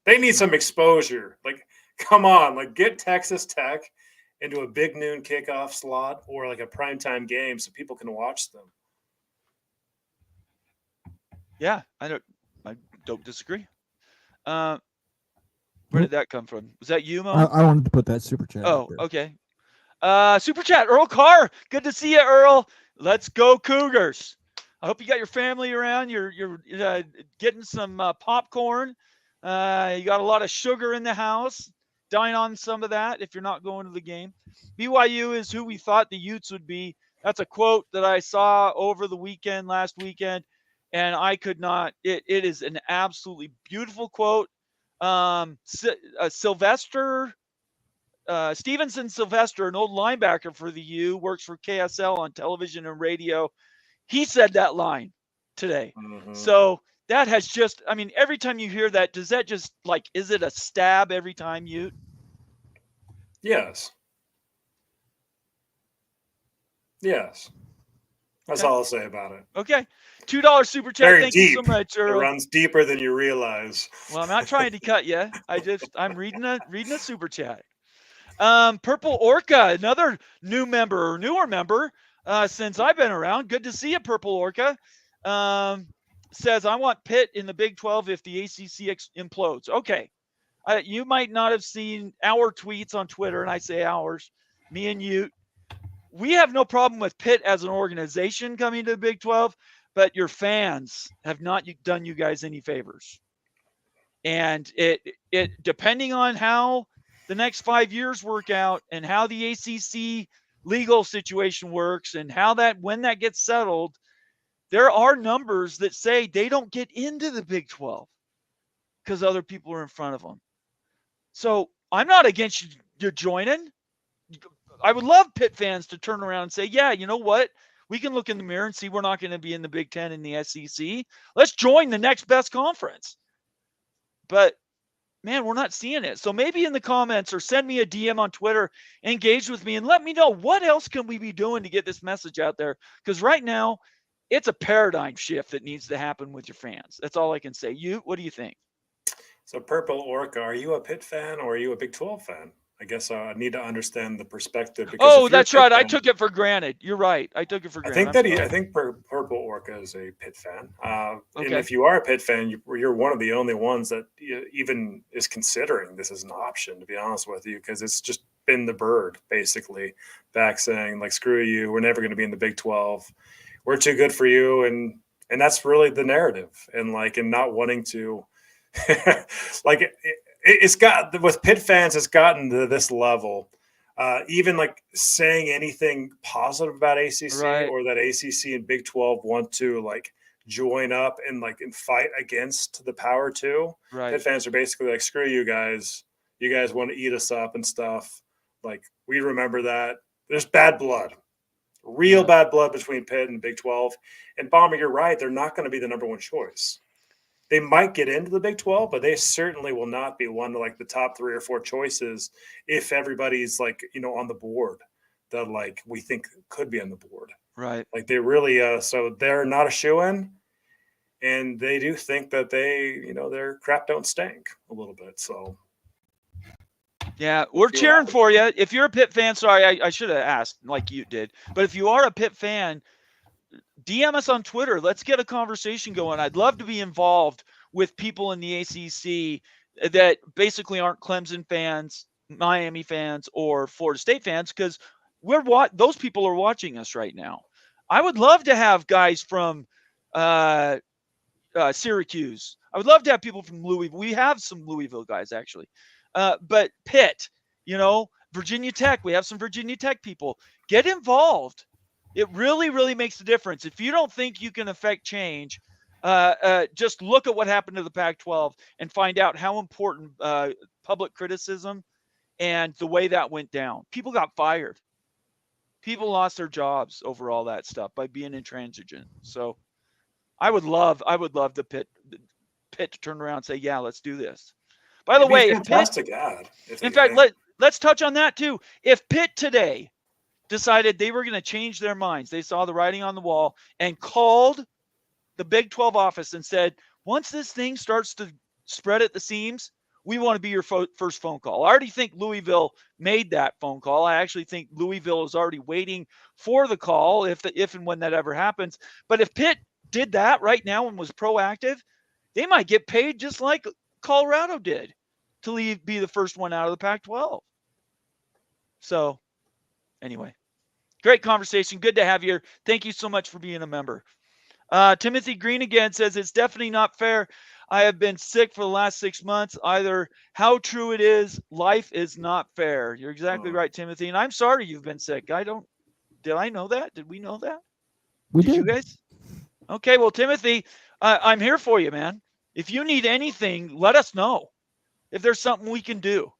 They need some exposure. Like, come on, like get Texas Tech into a big noon kickoff slot or like a primetime game so people can watch them. Yeah, I don't disagree. Where did that come from? Was that you, Mo? I wanted to put that super chat. Oh, okay. Super chat, Earl Carr. Good to see you, Earl. Let's go Cougars. I hope you got your family around. You're getting some popcorn. You got a lot of sugar in the house. Dine on some of that if you're not going to the game. BYU is who we thought the Utes would be. That's a quote that I saw over the weekend, last weekend, and I could not. It is an absolutely beautiful quote. Stevenson Sylvester, an old linebacker for the U, works for KSL on television and radio. He said that line today. Mm-hmm. So that has just, I mean, every time you hear that, does that just like, is it a stab every time you? Yes. Yes. That's Okay. all I'll say about it. Okay. $2 super chat. Very Thank you so deep. much, It Earl. runs deeper than you realize. Well, I'm not trying to cut you. I'm reading a super chat. Purple Orca, another newer member since I've been around. Good to see you, Purple Orca. Says I want Pitt in the Big 12 if the ACC implodes. Okay, you might not have seen our tweets on Twitter, and I say ours, me and you. We have no problem with Pitt as an organization coming to the Big 12, but your fans have not done you guys any favors. And it depending on how the next 5 years work out and how the ACC legal situation works and when that gets settled, there are numbers that say they don't get into the Big 12 because other people are in front of them. So I'm not against you joining. I would love Pitt fans to turn around and say, yeah, you know what? We can look in the mirror and see we're not going to be in the Big 10 and the SEC. Let's join the next best conference. But man, we're not seeing it. So maybe in the comments or send me a DM on Twitter, engage with me and let me know what else can we be doing to get this message out there. Because right now, it's a paradigm shift that needs to happen with your fans. That's all I can say. What do you think? So, Purple Orca, are you a Pitt fan or are you a Big 12 fan? I guess I need to understand the perspective. Because That's right. I took it for granted. You're right. I took it for granted. I think Purple Orca is a Pitt fan. And Okay. if you are a Pitt fan, you're one of the only ones that even is considering this as an option, to be honest with you, because it's just been the bird, basically, back saying, like, screw you, we're never going to be in the Big 12. We're too good for you. And that's really the narrative. And not wanting to it's got with Pitt fans, it's gotten to this level. Even saying anything positive about ACC Right. or that ACC and Big 12 want to join up and fight against the Power 2. Right. Pitt fans are basically like, screw you guys. You guys want to eat us up and stuff. We remember that. There's bad blood. Real bad blood between Pitt and Big 12. And Bomber, you're right. They're not going to be the number one choice. They might get into the Big 12, but they certainly will not be one of the top 3 or 4 choices if everybody's on the board that we think could be on the board. Right. They really so they're not a shoo-in, and they do think that their crap don't stink a little bit. So yeah, we're cheering for you. If you're a Pitt fan, sorry, I should have asked like you did, but if you are a Pitt fan, DM us on Twitter. Let's get a conversation going. I'd love to be involved with people in the ACC that basically aren't Clemson fans, Miami fans, or Florida State fans, because those people are watching us right now. I would love to have guys from Syracuse. I would love to have people from Louisville. We have some Louisville guys, actually. But Pitt, Virginia Tech. We have some Virginia Tech people. Get involved. It really, really makes a difference. If you don't think you can affect change, just look at what happened to the Pac-12 and find out how important public criticism and the way that went down. People got fired. People lost their jobs over all that stuff by being intransigent. So I would love the Pitt to turn around and say, yeah, let's do this. By the way, fantastic ad. In fact, let's touch on that too. If Pitt today decided they were going to change their minds, they saw the writing on the wall and called the Big 12 office and said, once this thing starts to spread at the seams, we want to be your first phone call. I already think Louisville made that phone call. I actually think Louisville is already waiting for the call if and when that ever happens. But if Pitt did that right now and was proactive, they might get paid just like Colorado did to be the first one out of the Pac-12. So anyway, great conversation. Good to have you here. Thank you so much for being a member. Timothy Green again says, it's definitely not fair. I have been sick for the last 6 months. Either how true it is, life is not fair. You're exactly right, Timothy. And I'm sorry you've been sick. Did I know that? Did we know that? Did you guys? Okay, well, Timothy, I'm here for you, man. If you need anything, let us know. If there's something we can do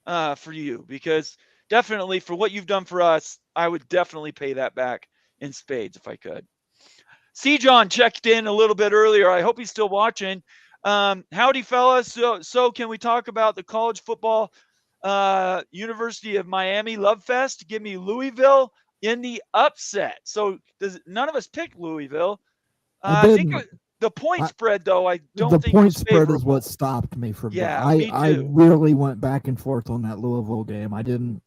for you, because definitely for what you've done for us, I would definitely pay that back in spades if I could. C. John checked in a little bit earlier. I hope he's still watching. Howdy, fellas. So can we talk about the college football University of Miami Love Fest? Give me Louisville in the upset. So none of us picked Louisville. I I think didn't. the point I- spread, though, I The don't think point was spread is favorable. what stopped me from. Yeah, I me I too. really went back and forth on that Louisville game. I didn't.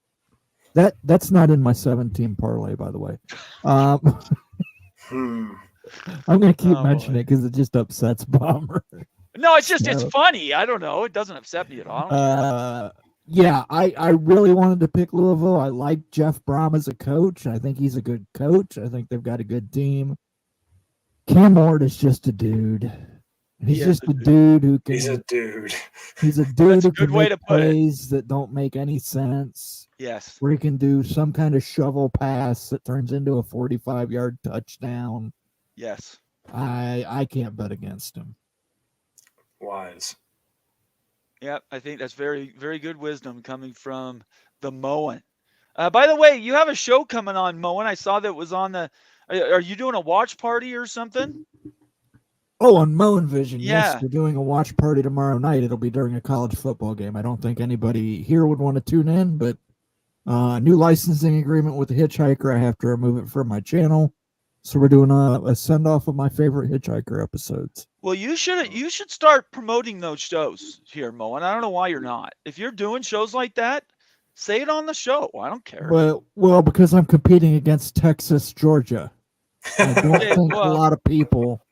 That's not in my 17 parlay, by the way. Um, Hmm. I'm going to keep Oh mentioning boy. it because it just upsets Bomber. No, it's just it's So, funny. I don't know. It doesn't upset me at all. I don't care. yeah, I really wanted to pick Louisville. I like Jeff Brom as a coach. I think he's a good coach. I think they've got a good team. Cam Ward is just a dude. He's He is just a a dude. dude who He's a can. dude. He's a dude That's a who good can way make to put it. plays that don't make any sense. Yes. Where he can do some kind of shovel pass that turns into a 45-yard touchdown. Yes. I can't bet against him. Wise. Yep. I think that's very, very good wisdom coming from the Moen. By the way, you have a show coming on, Moen. I saw that was on the. Are you doing a watch party or something? Oh, on Moen Vision, yes, Yeah. we're doing a watch party tomorrow night. It'll be during a college football game. I don't think anybody here would want to tune in, but new licensing agreement with the Hitchhiker. I have to remove it from my channel. So we're doing a send off of my favorite Hitchhiker episodes. Well, you should start promoting those shows here, Moen. I don't know why you're not. If you're doing shows like that, say it on the show. I don't care. Well, because I'm competing against Texas, Georgia. I don't Hey, think a well, lot of people.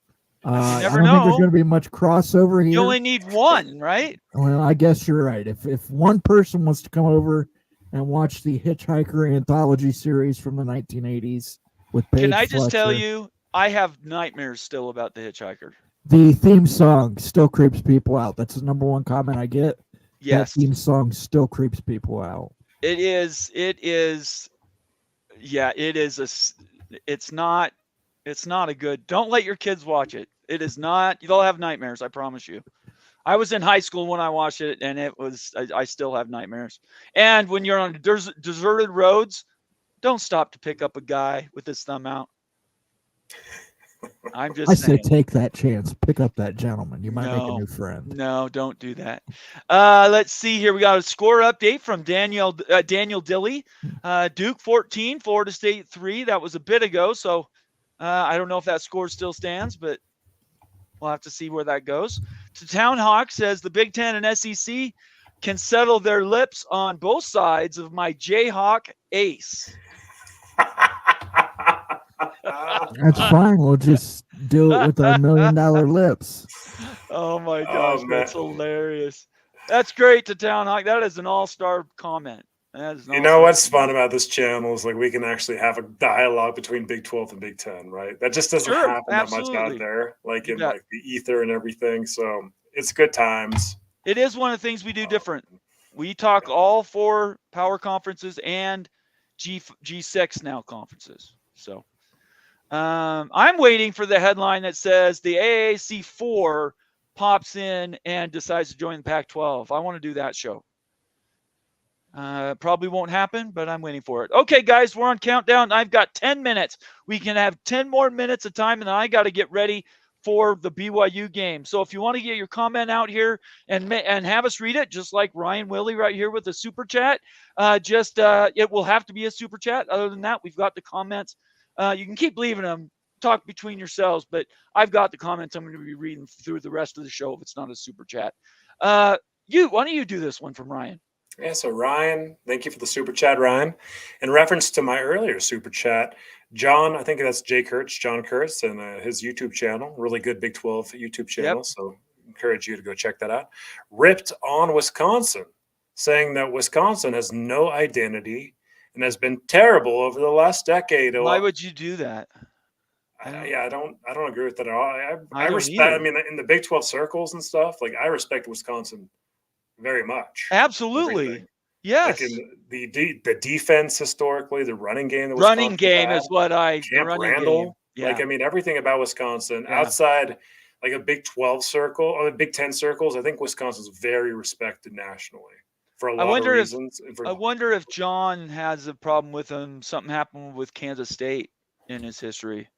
I never don't think there's know. going to be much crossover You here. only need one, right? Well, I guess you're right. If one person wants to come over and watch the Hitchhiker anthology series from the 1980s with Paige Can I just tell Fletcher, you, I have nightmares still about the Hitchhiker. the theme song still creeps people out. That's the number one comment I get. Yes, That theme song still creeps people out. it is. It is. Yeah, it is it's not a good. Don't let your kids watch it. It is not. They'll have nightmares. I promise you. I was in high school when I watched it, and it was. I still have nightmares. And when you're on deserted roads, don't stop to pick up a guy with his thumb out. I'm just I say saying. take that chance. Pick up that gentleman. You might make a No, new friend. no, don't do that. Let's see here. We got a score update from Daniel Dilly. Duke 14, Florida State 3. That was a bit ago, so I don't know if that score still stands, but we'll have to see where that goes. To Town Hawk says the Big Ten and SEC can settle their lips on both sides of my Jayhawk ace. That's fine. We'll just do it with our $1 million lips. Oh my gosh, man. that's hilarious. That's great to Town Hawk. That is an all-star comment. That is You know what's fun about this channel is like we can actually have a dialogue between Big 12 and Big 10, right? That just doesn't Sure, happen that much absolutely. out there, like You in bet. like the ether and everything. So it's good times. It is one of the things we do different. We talk all four power conferences and G6 now conferences. So I'm waiting for the headline that says the AAC 4 pops in and decides to join the Pac-12. I want to do that show. Probably won't happen, but I'm waiting for it. Okay, guys, we're on countdown. I've got 10 minutes. We can have 10 more minutes of time, and then I got to get ready for the BYU game. So if you want to get your comment out here and have us read it, just like Ryan Willie right here with the super chat, it will have to be a super chat. Other than that, we've got the comments. You can keep leaving them. Talk between yourselves, but I've got the comments I'm going to be reading through the rest of the show if it's not a super chat. Why don't you do this one from Ryan? Yeah, so Ryan, thank you for the super chat, Ryan. In reference to my earlier super chat, John, I think that's John Kurtz, and his YouTube channel, really good Big 12 YouTube channel. Yep. So encourage you to go check that out. Ripped on Wisconsin, saying that Wisconsin has no identity and has been terrible over the last decade. Why would you do that? I don't agree with that at all. I don't respect. either. I mean, in the Big 12 circles and stuff, like I respect Wisconsin very much. Absolutely. Everything. Yes. Like in the defense historically, the running game. That Running Wisconsin game had, is what Camp Randall. Yeah. Like I mean, everything about Wisconsin Yeah. outside like a Big 12 circle or Big 10 circles. I think Wisconsin's very respected nationally for a lot of reasons. I wonder if John has a problem with him. Something happened with Kansas State in his history.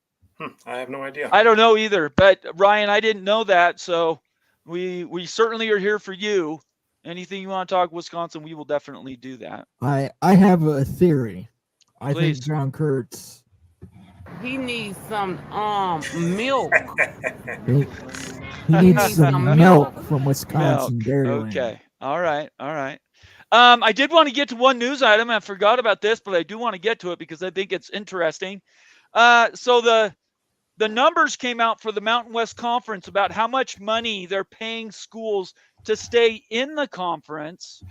I have no idea. I don't know either. But Ryan, I didn't know that. So we certainly are here for you. Anything you want to talk Wisconsin, we will definitely do that. I have a theory. I Please. think John Kurtz. He needs some milk. He He needs needs some some milk milk. from Wisconsin Dairyland. Okay. All right. I did want to get to one news item. I forgot about this, but I do want to get to it because I think it's interesting. So the numbers came out for the Mountain West Conference about how much money they're paying schools to stay in the conference.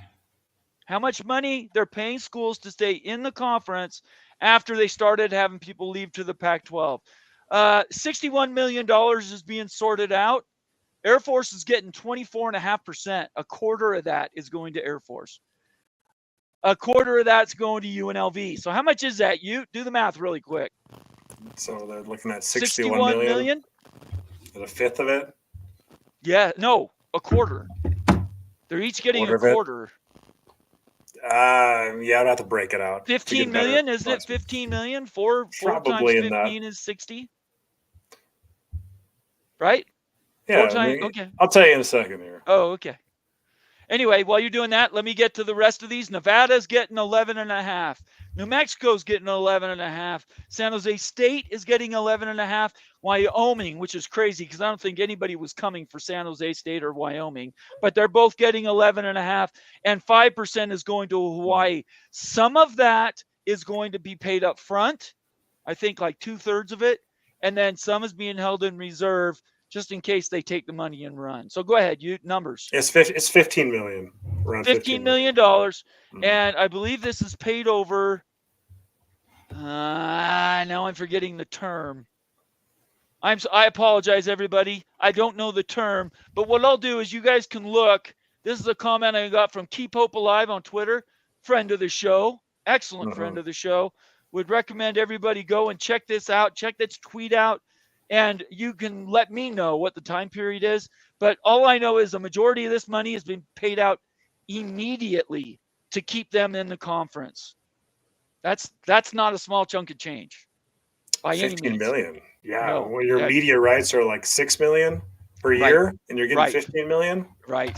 How much money they're paying schools to stay in the conference after they started having people leave to the Pac-12. $61 million is being sorted out. Air Force is getting 24.5%. A quarter of that is going to Air Force. A quarter of that's going to UNLV. So how much is that? You do the math really quick. So they're looking at 61 million. And a fifth of it? Yeah, no, a quarter. They're each getting a quarter. Yeah, I'd have to break it out. 15 million, isn't it? 15 million? Four times 15 is 60. Right? Yeah, okay. I'll tell you in a second here. Oh, okay. Anyway, while you're doing that, let me get to the rest of these. Nevada's getting 11.5. New Mexico's getting 11.5. San Jose State is getting 11.5. Wyoming, which is crazy because I don't think anybody was coming for San Jose State or Wyoming, but they're both getting 11.5, and 5% is going to Hawaii. Some of that is going to be paid up front. I think like 2/3 of it, and then some is being held in reserve just in case they take the money and run. So go ahead, you numbers. It's 15 million. Around $15 million. And I believe this is paid over. Now I'm forgetting the term. I apologize, everybody. I don't know the term, but what I'll do is you guys can look. This is a comment I got from Keep Hope Alive on Twitter, friend of the show, excellent friend of the show. Would recommend everybody go and check this out. Check this tweet out. And you can let me know what the time period is. But all I know is a majority of this money has been paid out immediately to keep them in the conference. That's not a small chunk of change by any means. 15 million. Yeah. No. Well, your media rights are like 6 million per year, and you're getting 15 million. Right.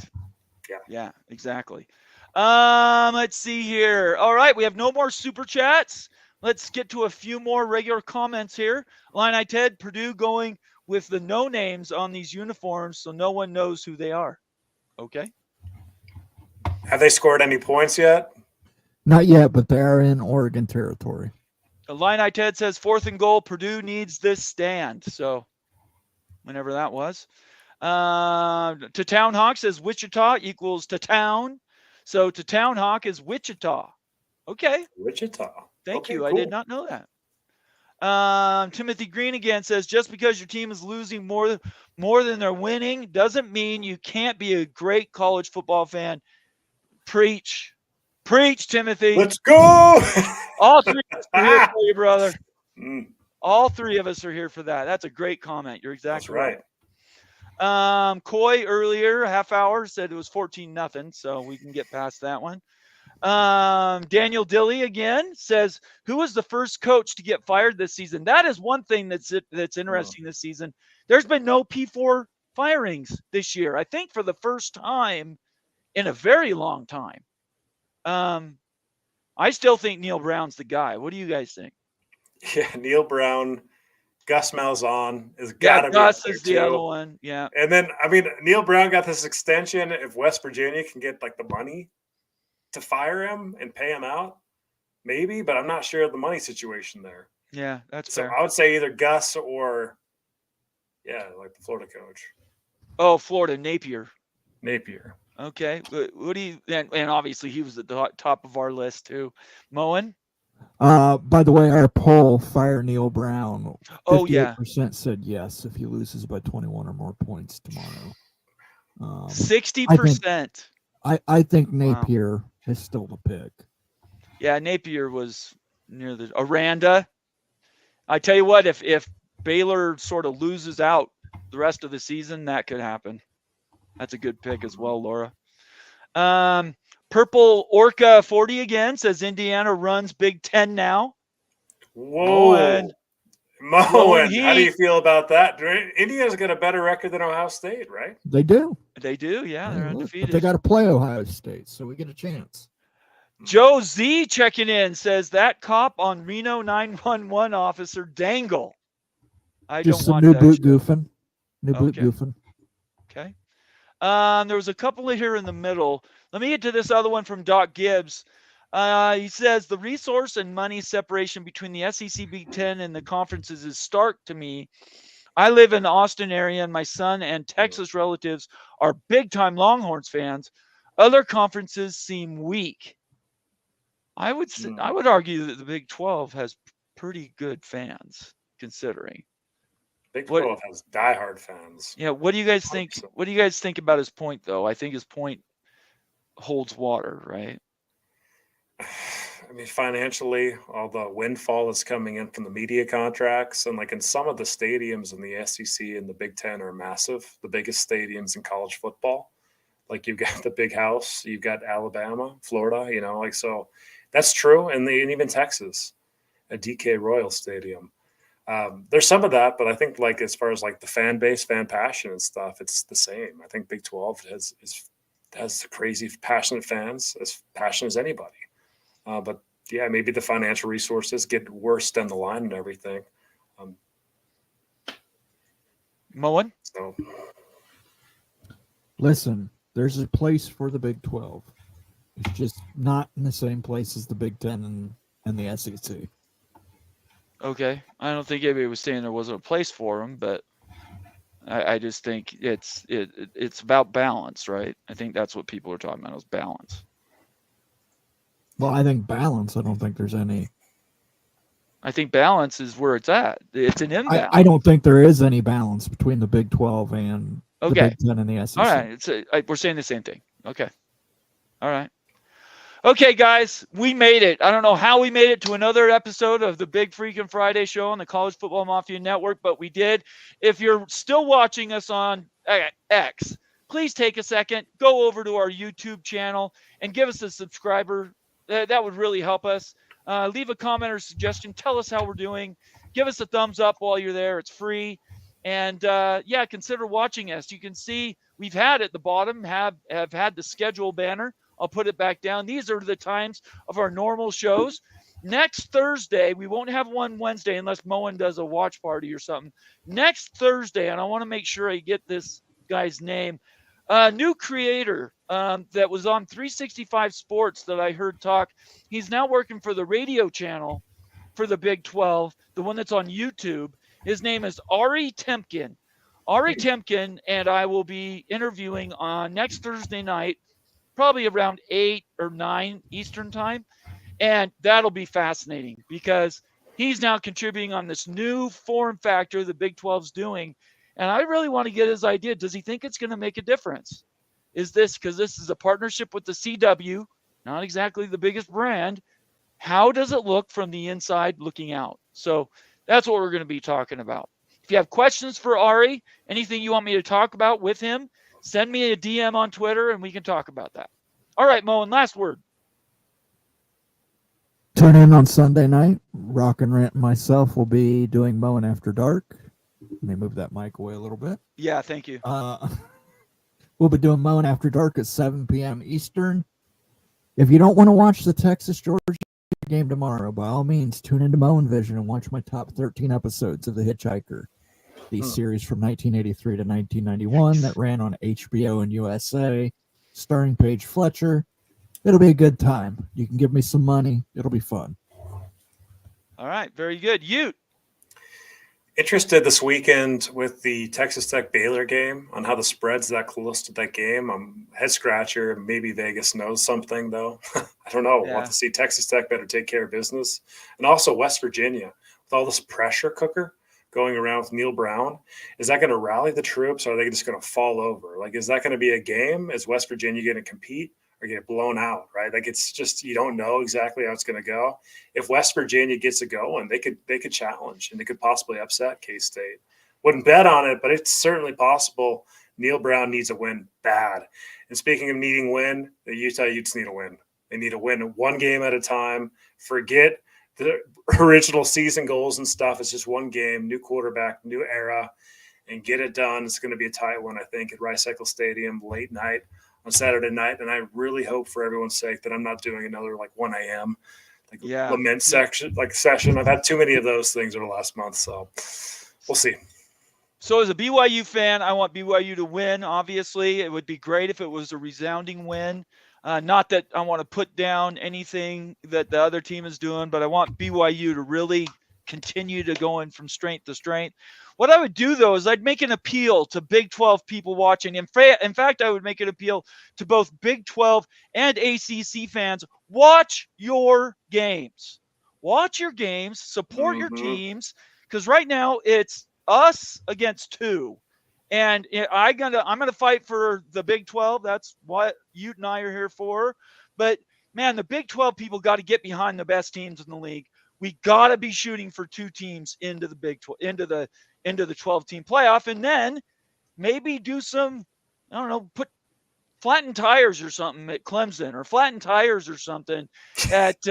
Yeah, exactly. Let's see here. All right, we have no more super chats. Let's get to a few more regular comments here. Illini Ted, Purdue going with the no names on these uniforms so no one knows who they are. Okay. Have they scored any points yet? Not yet, but they are in Oregon territory. Illini Ted says 4th and goal. Purdue needs this stand. So whenever that was. To Town Hawk says Wichita equals to town. So to Town Hawk is Wichita. Okay. Wichita. Thank you. Cool. I did not know that. Timothy Green again says, just because your team is losing more than they're winning doesn't mean you can't be a great college football fan. Preach, Timothy. Let's go. All three of us are here for you, brother. All three of us are here for that. That's a great comment. You're exactly right. Coy earlier, half hour, said it was 14-0, so we can get past that one. Daniel Dilly again says, who was the first coach to get fired this season? That is one thing that's interesting this season. There's been no P4 firings this year. I think for the first time in a very long time. I still think Neil Brown's the guy. What do you guys think? Yeah, Neil Brown, Gus Malzahn is gotta be. Gus is the other one. Yeah. And then Neil Brown got this extension. If West Virginia can get like the money to fire him and pay him out, maybe, but I'm not sure of the money situation there. Yeah, that's so fair. I would say either Gus or like the Florida coach. Oh, Florida, Napier. Okay. What do you and obviously he was at the top of our list too. Moen? By the way, our poll, fire Neil Brown. 58% said yes if he loses by 21 or more points tomorrow. 60%. I think Napier is still the pick. Yeah, Napier was near the Aranda. I tell you what, if Baylor sort of loses out the rest of the season, that could happen. That's a good pick as well, Laura. Purple Orca 40 again says Indiana runs Big Ten now. Whoa. Moen, how do you feel about that? Indiana's got a better record than Ohio State, right? They do. Yeah. They're undefeated. But they got to play Ohio State, so we get a chance. Joe Z checking in says that cop on Reno 911 officer Dangle. I Just don't some watch new that boot show. goofing. New boot Okay. goofing. Okay. There was a couple here in the middle. Let me get to this other one from Doc Gibbs. He says the resource and money separation between the SEC, Big Ten, and the conferences is stark to me. I live in the Austin area, and my son and Texas relatives are big-time Longhorns fans. Other conferences seem weak. I would argue that the Big 12 has pretty good fans, considering. Big What 12 has diehard fans. Yeah, what do you guys think? 100%. What do you guys think about his point, though? I think his point holds water, right? I mean, financially, all the windfall is coming in from the media contracts, and like in some of the stadiums in the SEC and the Big Ten are massive, the biggest stadiums in college football. Like you've got the Big House, you've got Alabama, Florida, like so. That's true, and even Texas, a DK Royal Stadium. There's some of that, but I think like as far as like the fan base, fan passion and stuff, it's the same. I think Big 12 has crazy passionate fans, as passionate as anybody. But yeah, maybe the financial resources get worse down the line and everything. Moen? So Listen, there's a place for the Big 12. It's just not in the same place as the Big 10 and the SEC. Okay. I don't think anybody was saying there wasn't a place for him, but I just think it's about balance, right? I think that's what people are talking about is balance. Well, I think balance. I don't think there's any. I think balance is where it's at. It's an imbalance. I don't think there is any balance between the Big 12 and the Big 10 and the SEC. All right. We're saying the same thing. Okay. All right. Okay, guys, we made it. I don't know how we made it to another episode of the Big Freaking Friday show on the College Football Mafia Network, but we did. If you're still watching us on X, please take a second, go over to our YouTube channel and give us a subscriber. That would really help us. Leave a comment or suggestion. Tell us how we're doing. Give us a thumbs up while you're there. It's free. And consider watching us. You can see we've had at the bottom, have had the schedule banner. I'll put it back down. These are the times of our normal shows. Next Thursday, we won't have one Wednesday unless Moen does a watch party or something. Next Thursday, and I want to make sure I get this guy's name, a new creator that was on 365 Sports that I heard talk. He's now working for the radio channel for the Big 12, the one that's on YouTube. His name is Ari Temkin. Ari Temkin and I will be interviewing on next Thursday night, probably around 8 or 9 Eastern time. And that'll be fascinating because he's now contributing on this new form factor the Big 12's doing. And I really want to get his idea. Does he think it's going to make a difference? Is this because this is a partnership with the CW, not exactly the biggest brand? How does it look from the inside looking out? So that's what we're going to be talking about. If you have questions for Ari, anything you want me to talk about with him, send me a DM on Twitter and we can talk about that. All right, Moen, last word. Tune in on Sunday night. Rock and Rant and myself will be doing Moen After Dark. Let me move that mic away a little bit. Yeah, thank you. We'll be doing Moen After Dark at 7 p.m. Eastern. If you don't want to watch the Texas-Georgia game tomorrow, by all means, tune into Moen Vision and watch my top 13 episodes of The Hitchhiker, the series from 1983 to 1991 that ran on HBO and USA, starring Paige Fletcher. It'll be a good time. You can give me some money. It'll be fun. All right, very good. Ute. Interested this weekend with the Texas Tech Baylor game on how the spread's that close to that game. I'm head scratcher. Maybe Vegas knows something though. I don't know. Yeah. Want to see Texas Tech better take care of business, and also West Virginia with all this pressure cooker going around with Neil Brown. Is that going to rally the troops, or are they just going to fall over? Like, is that going to be a game? Is West Virginia going to compete or get blown out? Right? Like, it's just you don't know exactly how it's going to go. If West Virginia gets it going, they could challenge and they could possibly upset K-State. Wouldn't bet on it, but it's certainly possible. Neil Brown needs a win bad. And speaking of needing win, the Utah Utes need a win. They need to win one game at a time. Forget the original season goals and stuff. It's just one game, new quarterback, new era, and get it done. It's going to be a tight one, I think, at Rice Eccles Stadium late night on Saturday night, and I really hope for everyone's sake that I'm not doing another like 1 a.m. like Yeah. lament session. I've had too many of those things over the last month, so we'll see. So as a BYU fan, I want BYU to win, obviously. It would be great if it was a resounding win. Not that I want to put down anything that the other team is doing, but I want BYU to really continue to go in from strength to strength. What I would do, though, is I'd make an appeal to Big 12 people watching. In fact, I would make an appeal to both Big 12 and ACC fans. Watch your games. Watch your games. Support your teams, because right now it's us against two. And I'm gonna fight for the Big 12. That's what Ute and I are here for. But man, the Big 12 people got to get behind the best teams in the league. We got to be shooting for two teams into the Big 12, into the 12-team playoff, and then maybe do some, I don't know, put flatten tires or something at Clemson, or flatten tires or something at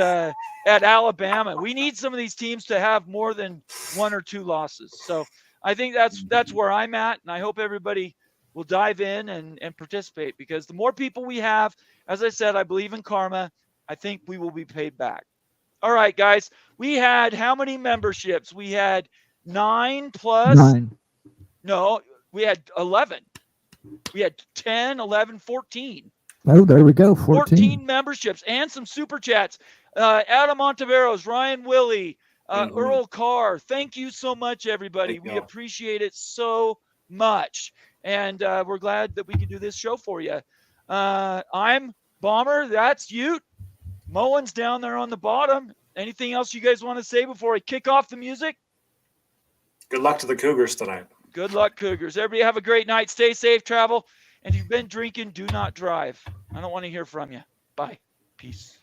Alabama. We need some of these teams to have more than one or two losses. So I think that's where I'm at, and I hope everybody will dive in and participate, because the more people we have, as I said, I believe in karma. I think we will be paid back. All right, guys. We had how many memberships? We had 9 plus. 9. No, we had 11. We had 10, 11, 14. Oh, there we go. 14 memberships and some super chats. Adam Monteveros, Ryan Willie, Earl Carr. Thank you so much, everybody. We appreciate it so much. And we're glad that we can do this show for you. I'm Bomber. That's Ute. Mullen's down there on the bottom. Anything else you guys want to say before I kick off the music? Good luck to the Cougars tonight. Good luck, Cougars. Everybody have a great night. Stay safe, travel. And if you've been drinking, do not drive. I don't want to hear from you. Bye. Peace.